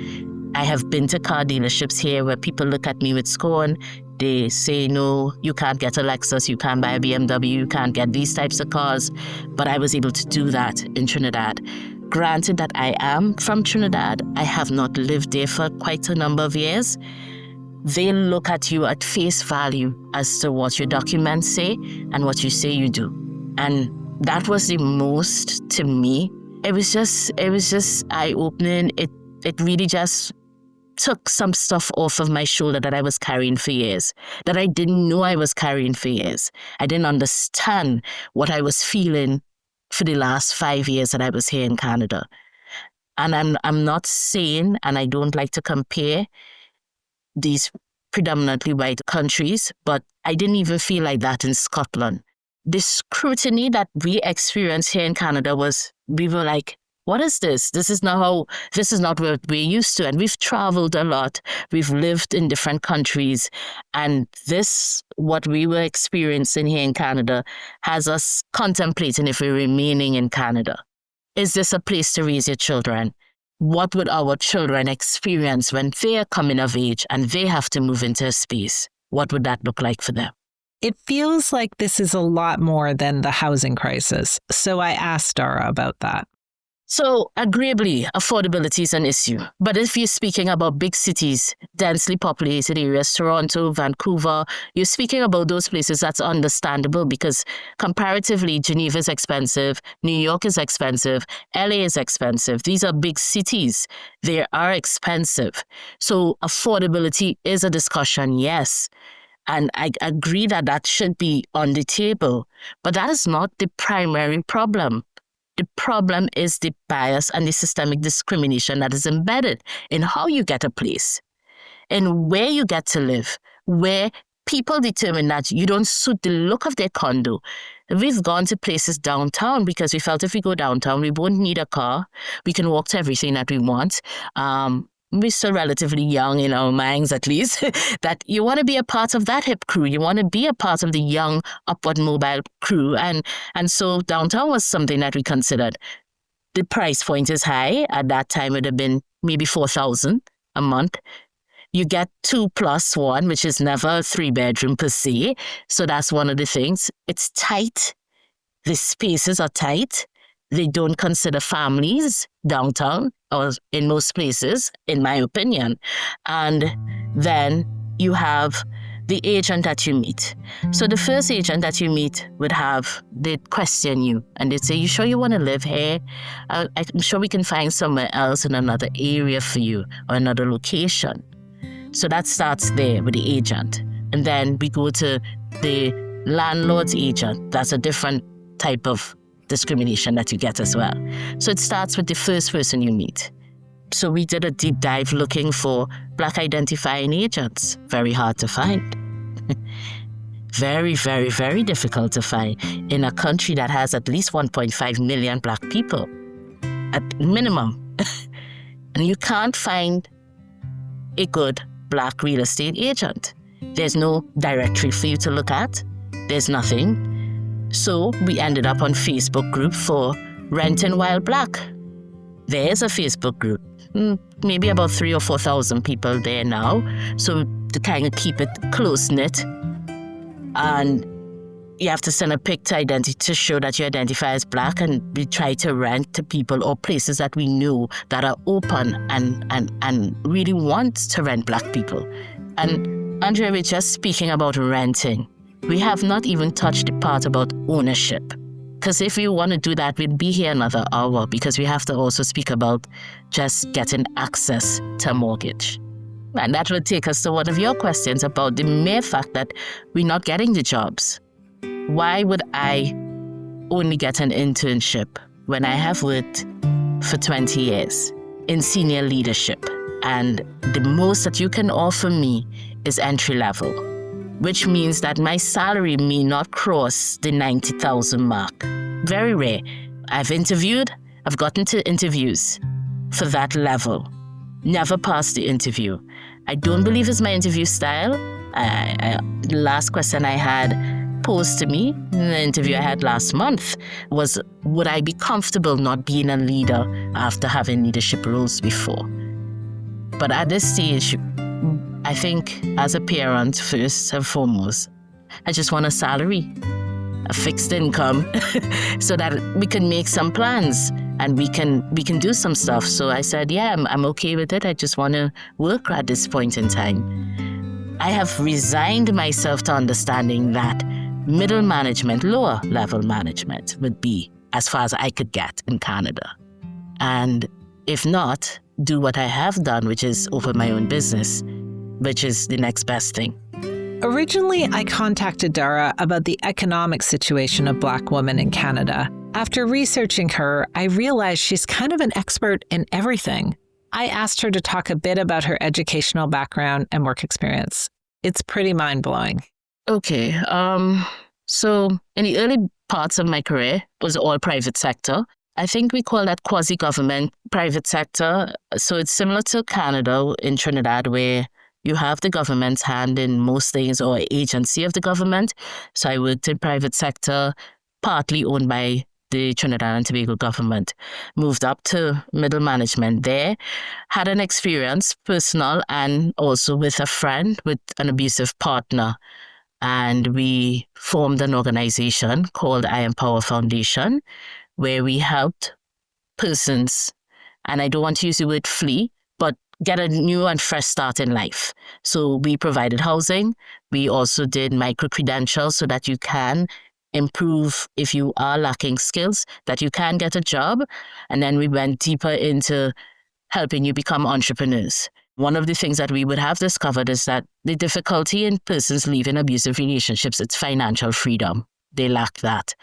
I have been to car dealerships here where people look at me with scorn. They say, no, you can't get a Lexus, you can't buy a BMW, you can't get these types of cars. But I was able to do that in Trinidad. Granted that I am from Trinidad, I have not lived there for quite a number of years. They look at you at face value as to what your documents say and what you say you do. And that was the most, to me, it was just eye-opening. It really just took some stuff off of my shoulder that I was carrying for years, that I didn't know I was carrying for years. I didn't understand what I was feeling for the last 5 years that I was here in Canada. And I'm not saying, and I don't like to compare these predominantly white countries, but I didn't even feel like that in Scotland. The scrutiny that we experienced here in Canada we were like, what is this? This is not what we're used to. And we've traveled a lot. We've lived in different countries. And what we were experiencing here in Canada, has us contemplating if we're remaining in Canada. Is this a place to raise your children? What would our children experience when they're coming of age and they have to move into a space? What would that look like for them? It feels like this is a lot more than the housing crisis. So I asked Dara about that. So, agreeably, affordability is an issue. But if you're speaking about big cities, densely populated areas, Toronto, Vancouver, you're speaking about those places, that's understandable because comparatively, Geneva is expensive, New York is expensive, LA is expensive. These are big cities. They are expensive. So, affordability is a discussion, yes. And I agree that should be on the table. But that is not the primary problem. The problem is the bias and the systemic discrimination that is embedded in how you get a place, in where you get to live, where people determine that you don't suit the look of their condo. We've gone to places downtown because we felt if we go downtown, we won't need a car. We can walk to everything that we want. We're still relatively young in our minds, at least, that you want to be a part of that hip crew. You want to be a part of the young, upward mobile crew. And so downtown was something that we considered. The price point is high. At that time, it would have been maybe $4,000 a month. You get 2+1, which is never a 3-bedroom per se. So that's one of the things. It's tight. The spaces are tight. They don't consider families downtown or in most places, in my opinion. And then you have the agent that you meet. So the first agent that you meet they'd question you and they'd say, you sure you want to live here? I'm sure we can find somewhere else in another area for you or another location. So that starts there with the agent. And then we go to the landlord's agent. That's a different type of discrimination that you get as well. So it starts with the first person you meet. So we did a deep dive looking for Black identifying agents. Very hard to find. Very, very, very difficult to find in a country that has at least 1.5 million Black people at minimum. And you can't find a good Black real estate agent. There's no directory for you to look at. There's nothing. So we ended up on Facebook group for Renting While Black. There's a Facebook group. Maybe about 3,000 or 4,000 people there now. So to kind of keep it close-knit, And you have to send a pic to show that you identify as Black, and we try to rent to people or places that we know that are open and really want to rent Black people. And Andrea, we're just speaking about renting. We have not even touched the part about ownership. Because if we want to do that, we'd be here another hour, because we have to also speak about just getting access to a mortgage. And that will take us to one of your questions about the mere fact that we're not getting the jobs. Why would I only get an internship when I have worked for 20 years in senior leadership? And the most that you can offer me is entry level, which means that my salary may not cross the 90,000 mark. Very rare. I've gotten to interviews for that level. Never passed the interview. I don't believe it's my interview style. The last question I had posed to me in the interview I had last month was, would I be comfortable not being a leader after having leadership roles before? But at this stage, I think as a parent, first and foremost, I just want a salary, a fixed income, so that we can make some plans and we can do some stuff. So I said, yeah, I'm okay with it. I just want to work at this point in time. I have resigned myself to understanding that middle management, lower level management would be as far as I could get in Canada. And if not, do what I have done, which is open my own business, which is the next best thing. Originally, I contacted Dara about the economic situation of Black women in Canada. After researching her, I realized she's kind of an expert in everything. I asked her to talk a bit about her educational background and work experience. It's pretty mind-blowing. Okay, so in the early parts of my career, it was all private sector. I think we call that quasi-government private sector. So it's similar to Canada in Trinidad, where you have the government's hand in most things, or agency of the government. So I worked in private sector, partly owned by the Trinidad and Tobago government. Moved up to middle management there. Had an experience, personal and also with a friend with an abusive partner. And we formed an organization called I Empower Foundation, where we helped persons, and I don't want to use the word flee, but get a new and fresh start in life. So we provided housing. We also did micro-credentials so that you can improve if you are lacking skills, that you can get a job. And then we went deeper into helping you become entrepreneurs. One of the things that we would have discovered is that the difficulty in persons leaving abusive relationships, it's financial freedom. They lack that.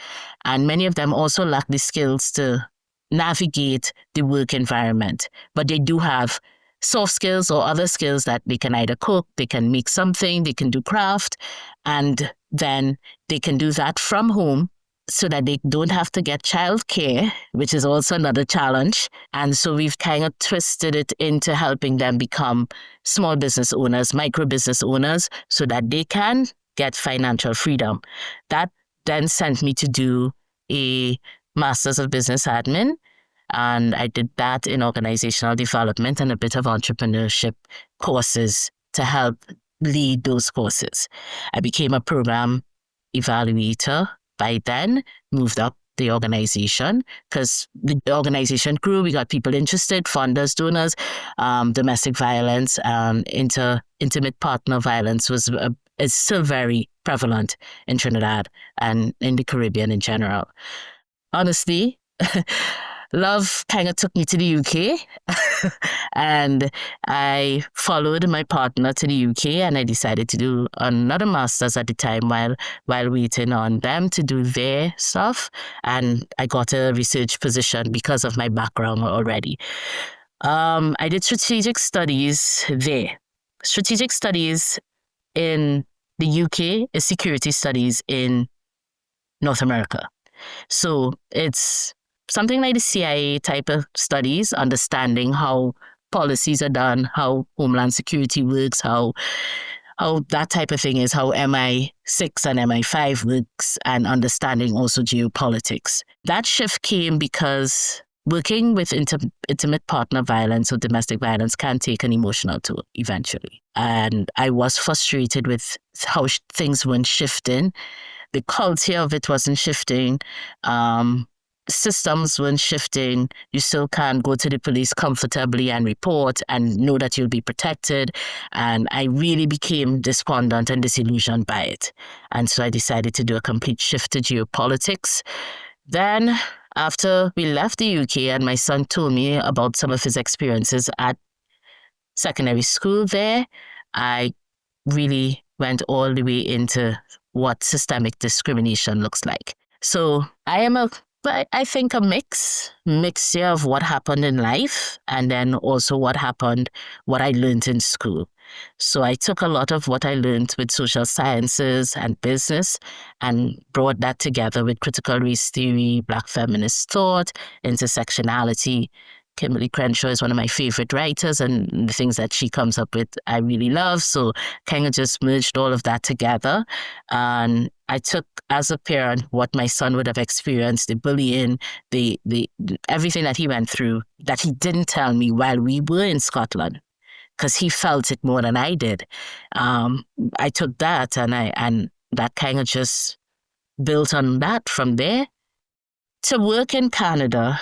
And many of them also lack the skills to navigate the work environment. But they do have soft skills or other skills that they can either cook, they can make something, they can do craft, and then they can do that from home so that they don't have to get childcare, which is also another challenge. And so we've kind of twisted it into helping them become small business owners, micro business owners, so that they can get financial freedom. That then sent me to do a Master's of Business Admin. And I did that in organizational development and a bit of entrepreneurship courses to help lead those courses. I became a program evaluator. By then, moved up the organization because the organization grew. We got people interested, funders, donors, domestic violence, intimate partner violence is still very prevalent in Trinidad and in the Caribbean in general. Honestly, love kind of took me to the UK and I followed my partner to the UK and I decided to do another master's at the time while waiting on them to do their stuff. And I got a research position because of my background already. I did strategic studies there. Strategic studies in the UK is security studies in North America. So it's something like the CIA type of studies, understanding how policies are done, how Homeland Security works, how that type of thing is, how MI6 and MI5 works, and understanding also geopolitics. That shift came because working with intimate partner violence or domestic violence can take an emotional toll eventually. And I was frustrated with how things weren't shifting. The culture of it wasn't shifting. Systems weren't shifting. You still can't go to the police comfortably and report and know that you'll be protected. And I really became despondent and disillusioned by it. And so I decided to do a complete shift to geopolitics. Then, after we left the UK and my son told me about some of his experiences at secondary school there, I really went all the way into what systemic discrimination looks like. So I am I think a mixture of what happened in life and then also what I learned in school. So I took a lot of what I learned with social sciences and business and brought that together with critical race theory, Black feminist thought, intersectionality. Kimberly Crenshaw is one of my favorite writers, and the things that she comes up with, I really love. So kind of just merged all of that together. And I took, as a parent, what my son would have experienced, the bullying, the everything that he went through, that he didn't tell me while we were in Scotland, because he felt it more than I did. I took that and that kind of just built on that from there. To work in Canada,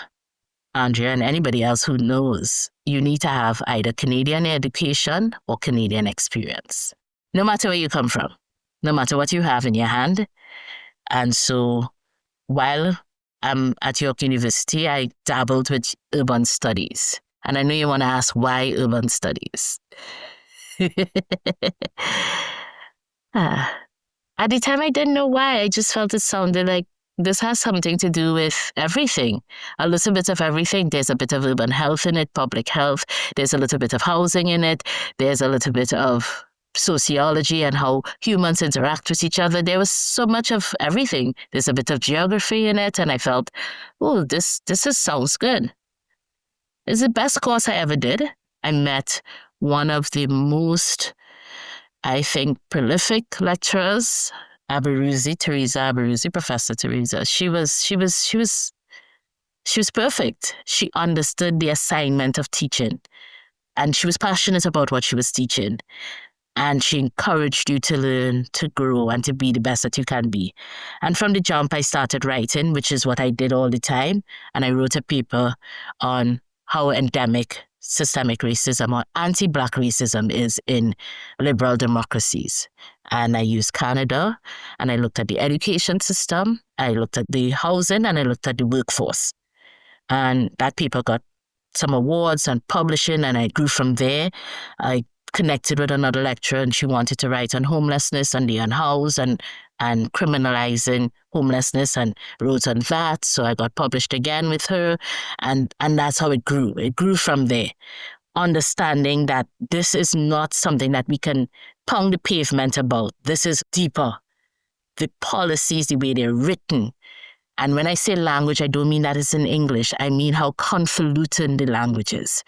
Andrea, and anybody else who knows, you need to have either Canadian education or Canadian experience, no matter where you come from, no matter what you have in your hand. And so while I'm at York University, I dabbled with urban studies. And I know you want to ask, why urban studies? At the time, I didn't know why. I just felt it sounded like this has something to do with everything, a little bit of everything. There's a bit of urban health in it, public health. There's a little bit of housing in it. There's a little bit of sociology and how humans interact with each other. There was so much of everything. There's a bit of geography in it. And I felt, oh, this sounds good. It's the best course I ever did. I met one of the most, I think, prolific lecturers, Teresa Aberuzzi, Professor Teresa. She was perfect. She understood the assignment of teaching, and she was passionate about what she was teaching. And she encouraged you to learn, to grow, and to be the best that you can be. And from the jump, I started writing, which is what I did all the time. And I wrote a paper on how endemic systemic racism or anti-Black racism is in liberal democracies. And I used Canada, and I looked at the education system, I looked at the housing, and I looked at the workforce. And that paper got some awards and publishing, and I grew from there. I connected with another lecturer, and she wanted to write on homelessness and the unhoused and criminalizing homelessness, and wrote on that. So I got published again with her, and that's how it grew. It grew from there, understanding that this is not something that we can pound the pavement about. This is deeper. The policies, the way they're written. And when I say language, I don't mean that it's in English. I mean how convoluted the language is.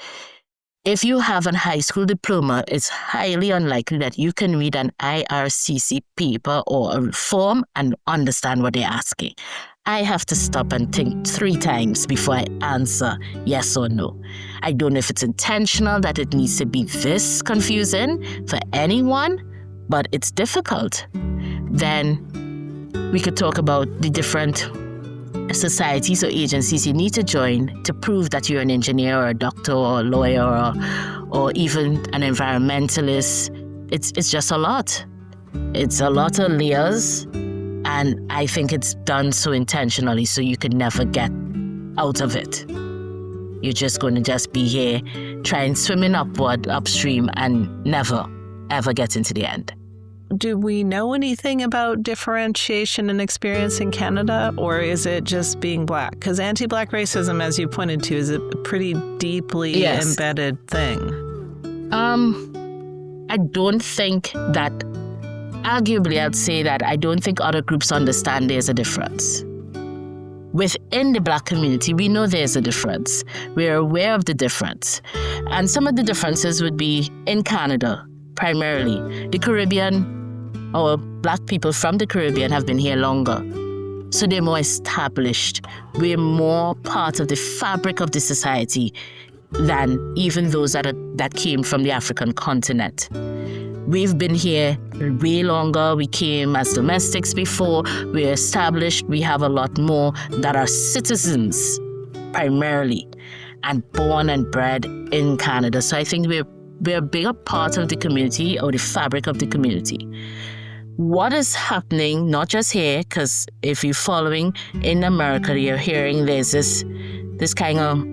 If you have a high school diploma, it's highly unlikely that you can read an IRCC paper or a form and understand what they're asking. I have to stop and think 3 times before I answer yes or no. I don't know if it's intentional that it needs to be this confusing for anyone, but it's difficult. Then we could talk about the different societies or agencies you need to join to prove that you're an engineer or a doctor or a lawyer or even an environmentalist. It's just a lot. It's a lot of layers, and I think it's done so intentionally so you could never get out of it. You're just going to just be here trying swimming upstream and never, ever get into the end. Do we know anything about differentiation and experience in Canada, or is it just being Black? Because anti-Black racism, as you pointed to, is a pretty deeply embedded thing. I don't think that, arguably I'd say that I don't think other groups understand there's a difference. Within the Black community, we know there's a difference. We're aware of the difference. And some of the differences would be in Canada, primarily. The Caribbean, or Black people from the Caribbean have been here longer. So they're more established. We're more part of the fabric of the society than even those that came from the African continent. We've been here way longer. We came as domestics before. We're established. We have a lot more that are citizens primarily and born and bred in Canada. So I think we're a bigger part of the community or the fabric of the community. What is happening, not just here, because if you're following in America, you're hearing there's this kind of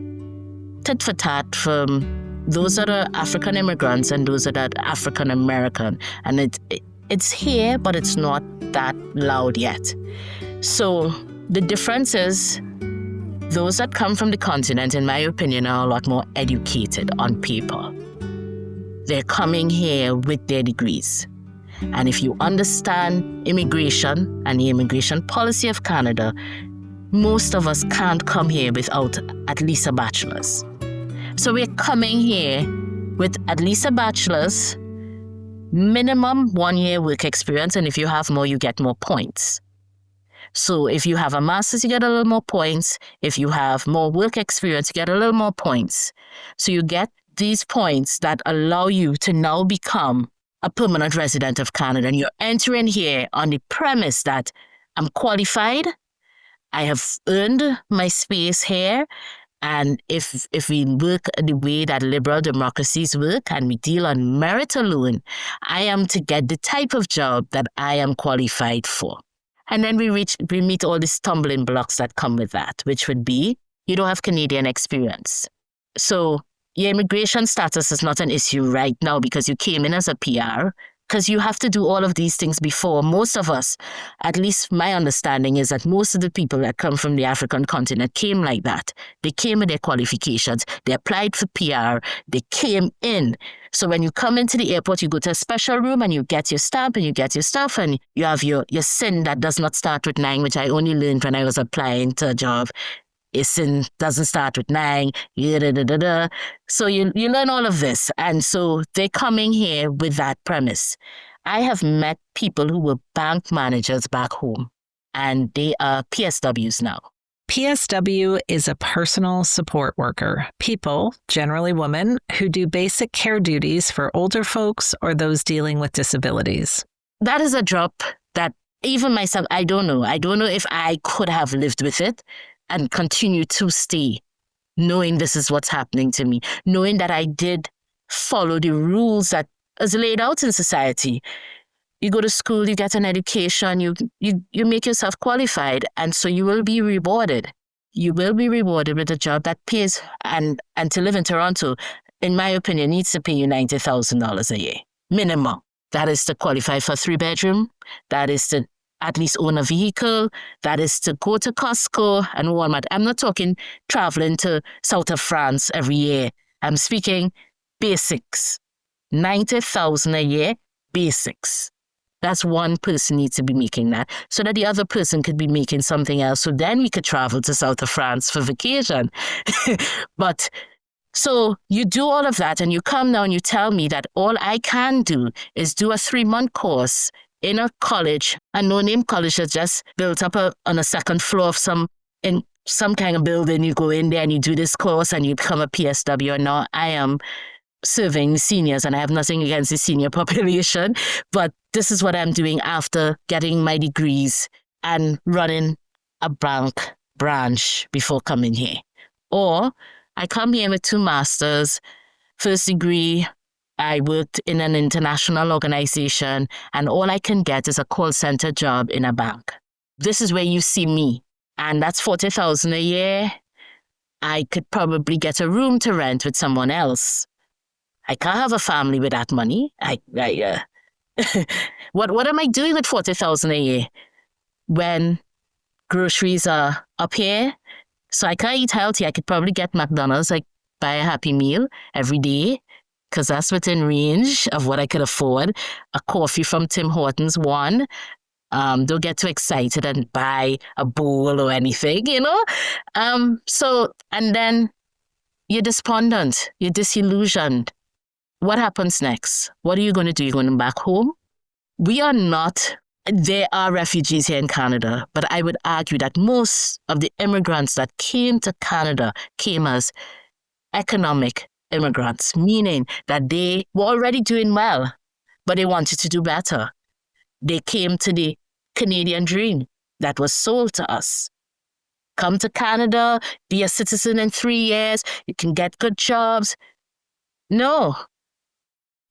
tit for tat from those that are African immigrants and those that are African American. And it's here, but it's not that loud yet. So the difference is those that come from the continent, in my opinion, are a lot more educated on paper. They're coming here with their degrees. And if you understand immigration and the immigration policy of Canada, most of us can't come here without at least a bachelor's. So we're coming here with at least a bachelor's, minimum 1 year work experience, and if you have more, you get more points. So if you have a master's, you get a little more points. If you have more work experience, you get a little more points. So you get these points that allow you to now become a permanent resident of Canada. And you're entering here on the premise that I'm qualified, I have earned my space here, and if we work the way that liberal democracies work and we deal on merit alone, I am to get the type of job that I am qualified for. And then we meet all the stumbling blocks that come with that, which would be you don't have Canadian experience. So your immigration status is not an issue right now because you came in as a PR, because you have to do all of these things before. Most of us, at least my understanding is that most of the people that come from the African continent came like that. They came with their qualifications. They applied for PR. They came in. So when you come into the airport, you go to a special room and you get your stamp and you get your stuff and you have your SIN that does not start with 9, which I only learned when I was applying to a job. SIN doesn't start with 9. So you learn all of this. And so they're coming here with that premise. I have met people who were bank managers back home, and they are PSWs now. PSW is a personal support worker. People, generally women, who do basic care duties for older folks or those dealing with disabilities. That is a drop that even myself, I don't know. I don't know if I could have lived with it and continue to stay, knowing this is what's happening to me, knowing that I did follow the rules that is laid out in society. You go to school, you get an education, you make yourself qualified, and so you will be rewarded. You will be rewarded with a job that pays, and to live in Toronto, in my opinion, needs to pay you $90,000 a year, minimum. That is to qualify for a 3-bedroom. That is to at least own a vehicle. That is to go to Costco and Walmart. I'm not talking traveling to south of France every year. I'm speaking basics. $90,000 a year, basics. That's one person needs to be making that so that the other person could be making something else. So then we could travel to south of France for vacation. But so you do all of that and you come now and you tell me that all I can do is do a 3-month course in a college, a no-name college that's just built up on a second floor of some kind of building. You go in there and you do this course and you become a PSW. And now I am serving seniors, and I have nothing against the senior population, but this is what I'm doing after getting my degrees and running a bank branch before coming here. Or I come here with 2 masters, first degree, I worked in an international organization, and all I can get is a call center job in a bank. This is where you see me, and that's $40,000 a year. I could probably get a room to rent with someone else. I can't have a family with that money. What am I doing with $40,000 a year when groceries are up here? So I can't eat healthy. I could probably get McDonald's, like buy a Happy Meal every day, because that's within range of what I could afford. A coffee from Tim Hortons, one. Don't get too excited and buy a bowl or anything, you know? And then you're despondent, you're disillusioned. What happens next? What are you going to do? You're going back home? We are not There are refugees here in Canada, but I would argue that most of the immigrants that came to Canada came as economic immigrants, meaning that they were already doing well, but they wanted to do better. They came to the Canadian dream that was sold to us. Come to Canada, be a citizen in 3 years, you can get good jobs. No.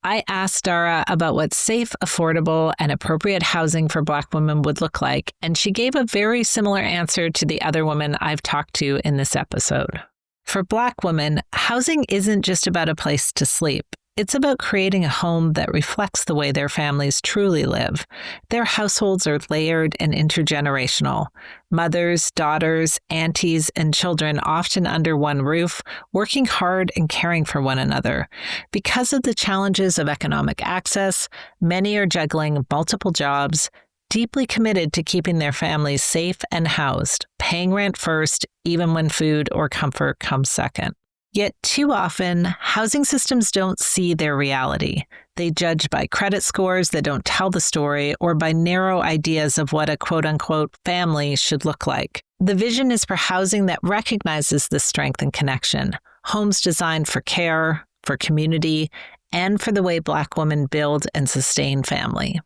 I asked Dara about what safe, affordable, and appropriate housing for Black women would look like, and she gave a very similar answer to the other women I've talked to in this episode. For Black women, housing isn't just about a place to sleep. It's about creating a home that reflects the way their families truly live. Their households are layered and intergenerational. Mothers, daughters, aunties, and children often under one roof, working hard and caring for one another. Because of the challenges of economic access, many are juggling multiple jobs, deeply committed to keeping their families safe and housed, paying rent first, even when food or comfort comes second. Yet too often, housing systems don't see their reality. They judge by credit scores that don't tell the story or by narrow ideas of what a quote-unquote family should look like. The vision is for housing that recognizes this strength and connection, homes designed for care, for community, and for the way Black women build and sustain family.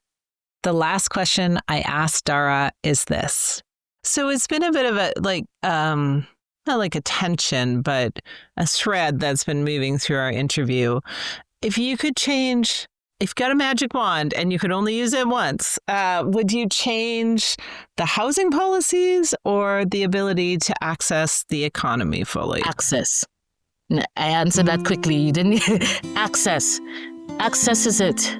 The last question I asked Dara is this. So it's been a bit of a, not like a tension, but a thread that's been moving through our interview. If you've got a magic wand and you could only use it once, would you change the housing policies or the ability to access the economy fully? Access. I answered that quickly. You didn't. Access. Access is it.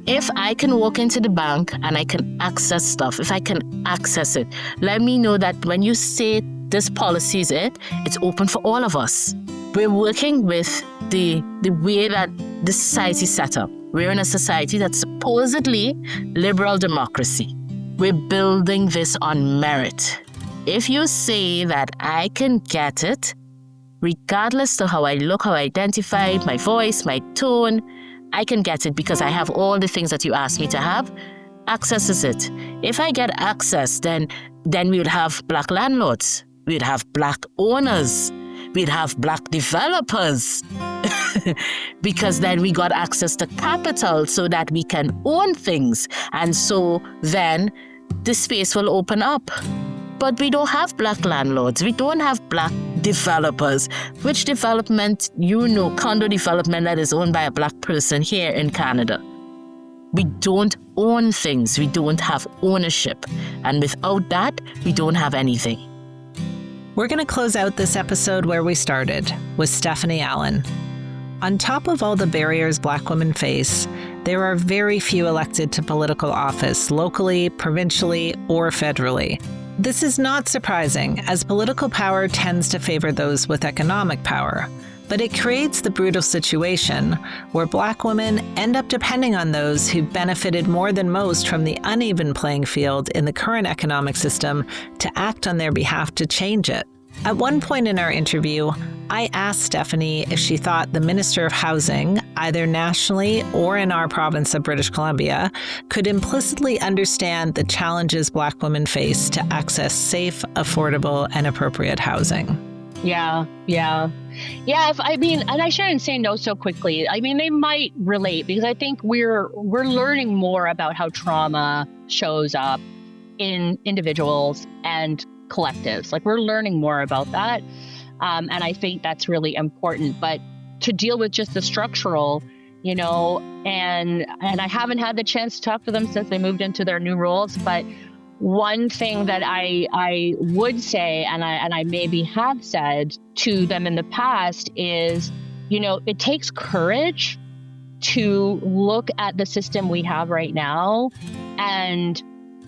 If I can walk into the bank and I can access stuff, if I can access it, let me know that when you say this policy is it, it's open for all of us. We're working with the way that the society is set up. We're in a society that's supposedly liberal democracy. We're building this on merit. If you say that I can get it, regardless of how I look, how I identify, my voice, my tone, I can get it because I have all the things that you asked me to have. Access is it. If I get access, then we would have Black landlords. We'd have Black owners. We'd have Black developers. Because then we got access to capital so that we can own things. And so then the space will open up. But we don't have Black landlords. We don't have Black developers. Which development, condo development that is owned by a Black person here in Canada. We don't own things. We don't have ownership. And without that, we don't have anything. We're going to close out this episode where we started, with Stephanie Allen. On top of all the barriers Black women face, there are very few elected to political office locally, provincially, or federally. This is not surprising, as political power tends to favor those with economic power. But it creates the brutal situation where Black women end up depending on those who benefited more than most from the uneven playing field in the current economic system to act on their behalf to change it. At one point in our interview, I asked Stephanie if she thought the Minister of Housing, either nationally or in our province of British Columbia, could implicitly understand the challenges Black women face to access safe, affordable, and appropriate housing. Yeah. And I shouldn't say no so quickly. I mean, they might relate because I think we're learning more about how trauma shows up in individuals and collectives. Like, we're learning more about that. And I think that's really important. But to deal with just the structural, and I haven't had the chance to talk to them since they moved into their new roles. But one thing that I would say, and I maybe have said to them in the past is, it takes courage to look at the system we have right now and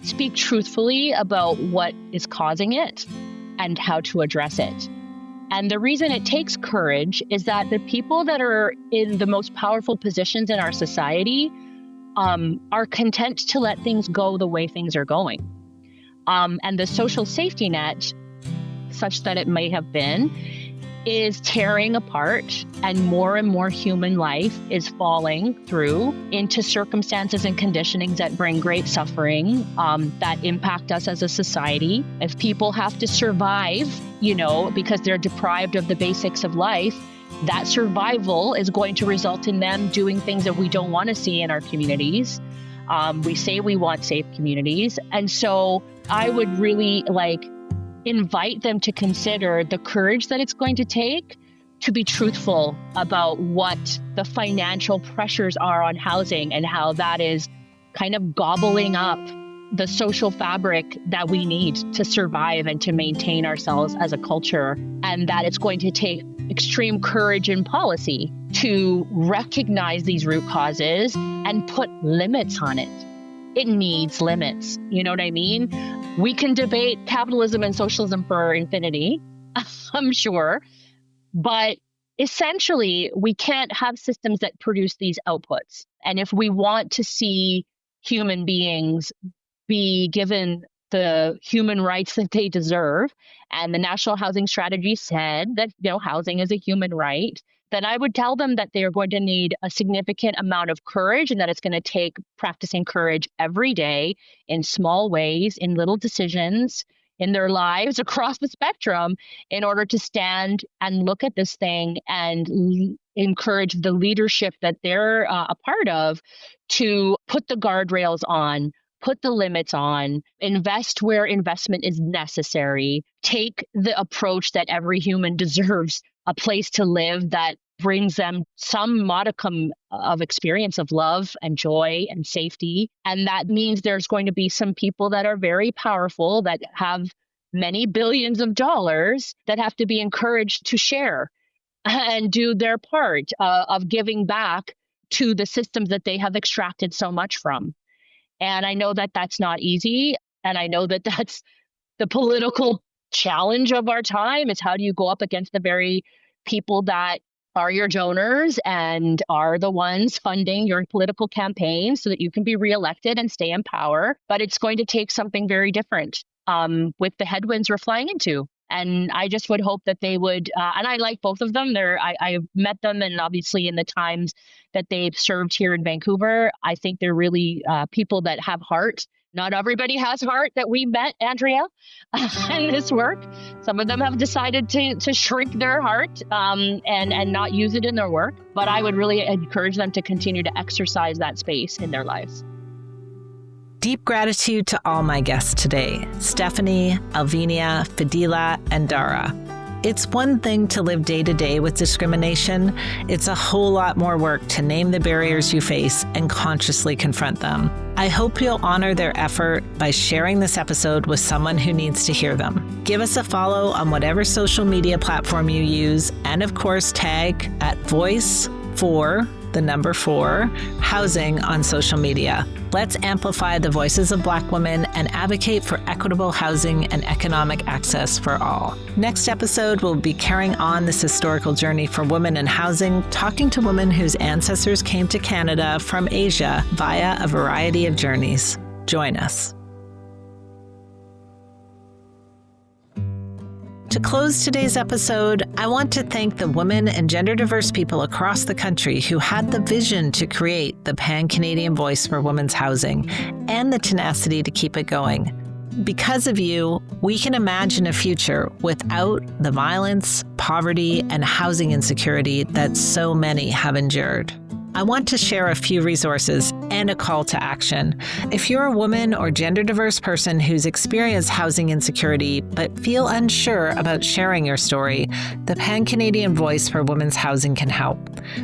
speak truthfully about what is causing it and how to address it. And the reason it takes courage is that the people that are in the most powerful positions in our society are content to let things go the way things are going. And the social safety net, such that it may have been, is tearing apart, and more human life is falling through into circumstances and conditionings that bring great suffering, that impact us as a society. If people have to survive, because they're deprived of the basics of life, that survival is going to result in them doing things that we don't want to see in our communities. We say we want safe communities. And so I would really invite them to consider the courage that it's going to take to be truthful about what the financial pressures are on housing and how that is kind of gobbling up the social fabric that we need to survive and to maintain ourselves as a culture, and that it's going to take extreme courage in policy to recognize these root causes and put limits on it. It needs limits. You know what I mean? We can debate capitalism and socialism for infinity, I'm sure, but essentially we can't have systems that produce these outputs. And if we want to see human beings be given the human rights that they deserve, and the National Housing Strategy said that housing is a human right, then I would tell them that they are going to need a significant amount of courage, and that it's going to take practicing courage every day in small ways, in little decisions in their lives across the spectrum, in order to stand and look at this thing and encourage the leadership that they're a part of to put the guardrails on, put the limits on, invest where investment is necessary, take the approach that every human deserves a place to live that brings them some modicum of experience of love and joy and safety. And that means there's going to be some people that are very powerful, that have many billions of dollars, that have to be encouraged to share and do their part of giving back to the systems that they have extracted so much from. And I know that that's not easy. And I know that that's the political challenge of our time, is how do you go up against the very people that are your donors and are the ones funding your political campaign so that you can be reelected and stay in power. But it's going to take something very different with the headwinds we're flying into. And I just would hope that they would, and I like both of them. I've met them, and obviously in the times that they've served here in Vancouver, I think they're really people that have heart. Not everybody has heart that we met, Andrea, in this work. Some of them have decided to shrink their heart and not use it in their work. But I would really encourage them to continue to exercise that space in their lives. Deep gratitude to all my guests today, Stephanie, Alvinia, Fadila, and Dara. It's one thing to live day to day with discrimination. It's a whole lot more work to name the barriers you face and consciously confront them. I hope you'll honor their effort by sharing this episode with someone who needs to hear them. Give us a follow on whatever social media platform you use, and of course tag at Voice4 housing on social media. Let's amplify the voices of Black women and advocate for equitable housing and economic access for all. Next episode, we'll be carrying on this historical journey for women in housing, talking to women whose ancestors came to Canada from Asia via a variety of journeys. Join us. To close today's episode, I want to thank the women and gender diverse people across the country who had the vision to create the Pan-Canadian Voice for Women's Housing and the tenacity to keep it going. Because of you, we can imagine a future without the violence, poverty, and housing insecurity that so many have endured. I want to share a few resources and a call to action. If you're a woman or gender diverse person who's experienced housing insecurity but feel unsure about sharing your story, the Pan-Canadian Voice for Women's Housing can help.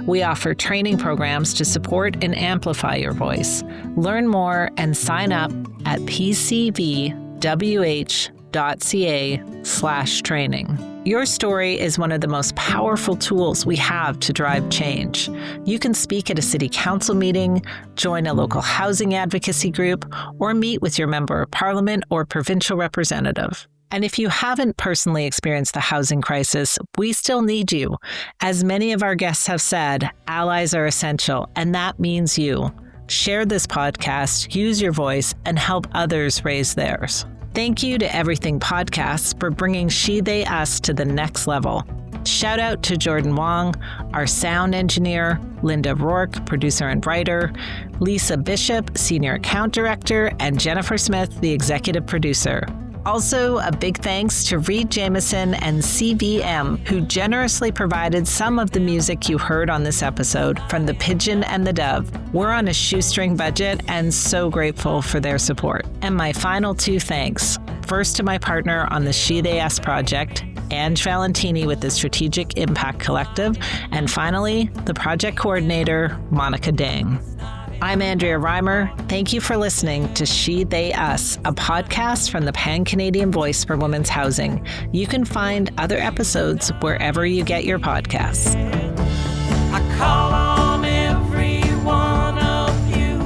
We offer training programs to support and amplify your voice. Learn more and sign up at pcvwh.ca/training. Your story is one of the most powerful tools we have to drive change. You can speak at a city council meeting, join a local housing advocacy group, or meet with your member of parliament or provincial representative. And if you haven't personally experienced the housing crisis, we still need you. As many of our guests have said, allies are essential, and that means you. Share this podcast, use your voice, and help others raise theirs. Thank you to Everything Podcasts for bringing She, They, Us to the next level. Shout out to Jordan Wong, our sound engineer, Linda Rourke, producer and writer, Lisa Bishop, senior account director, and Jennifer Smith, the executive producer. Also, a big thanks to Reed Jameson and CVM, who generously provided some of the music you heard on this episode from The Pigeon and the Dove. We're on a shoestring budget and so grateful for their support. And my final two thanks. First to my partner on the She They Us project, Ange Valentini with the Strategic Impact Collective, and finally, the project coordinator, Monica Dang. I'm Andrea Reimer. Thank you for listening to She, They, Us, a podcast from the Pan-Canadian Voice for Women's Housing. You can find other episodes wherever you get your podcasts. I call on every one of you.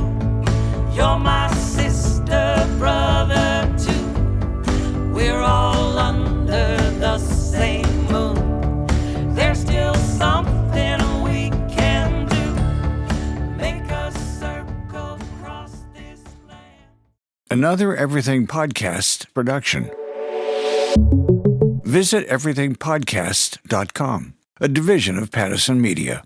You're my sister, brother, too. We're all under the same moon. There's still something we can do. Make a circle across this land. Another Everything Podcast production. Visit everythingpodcast.com, a division of Pattison Media.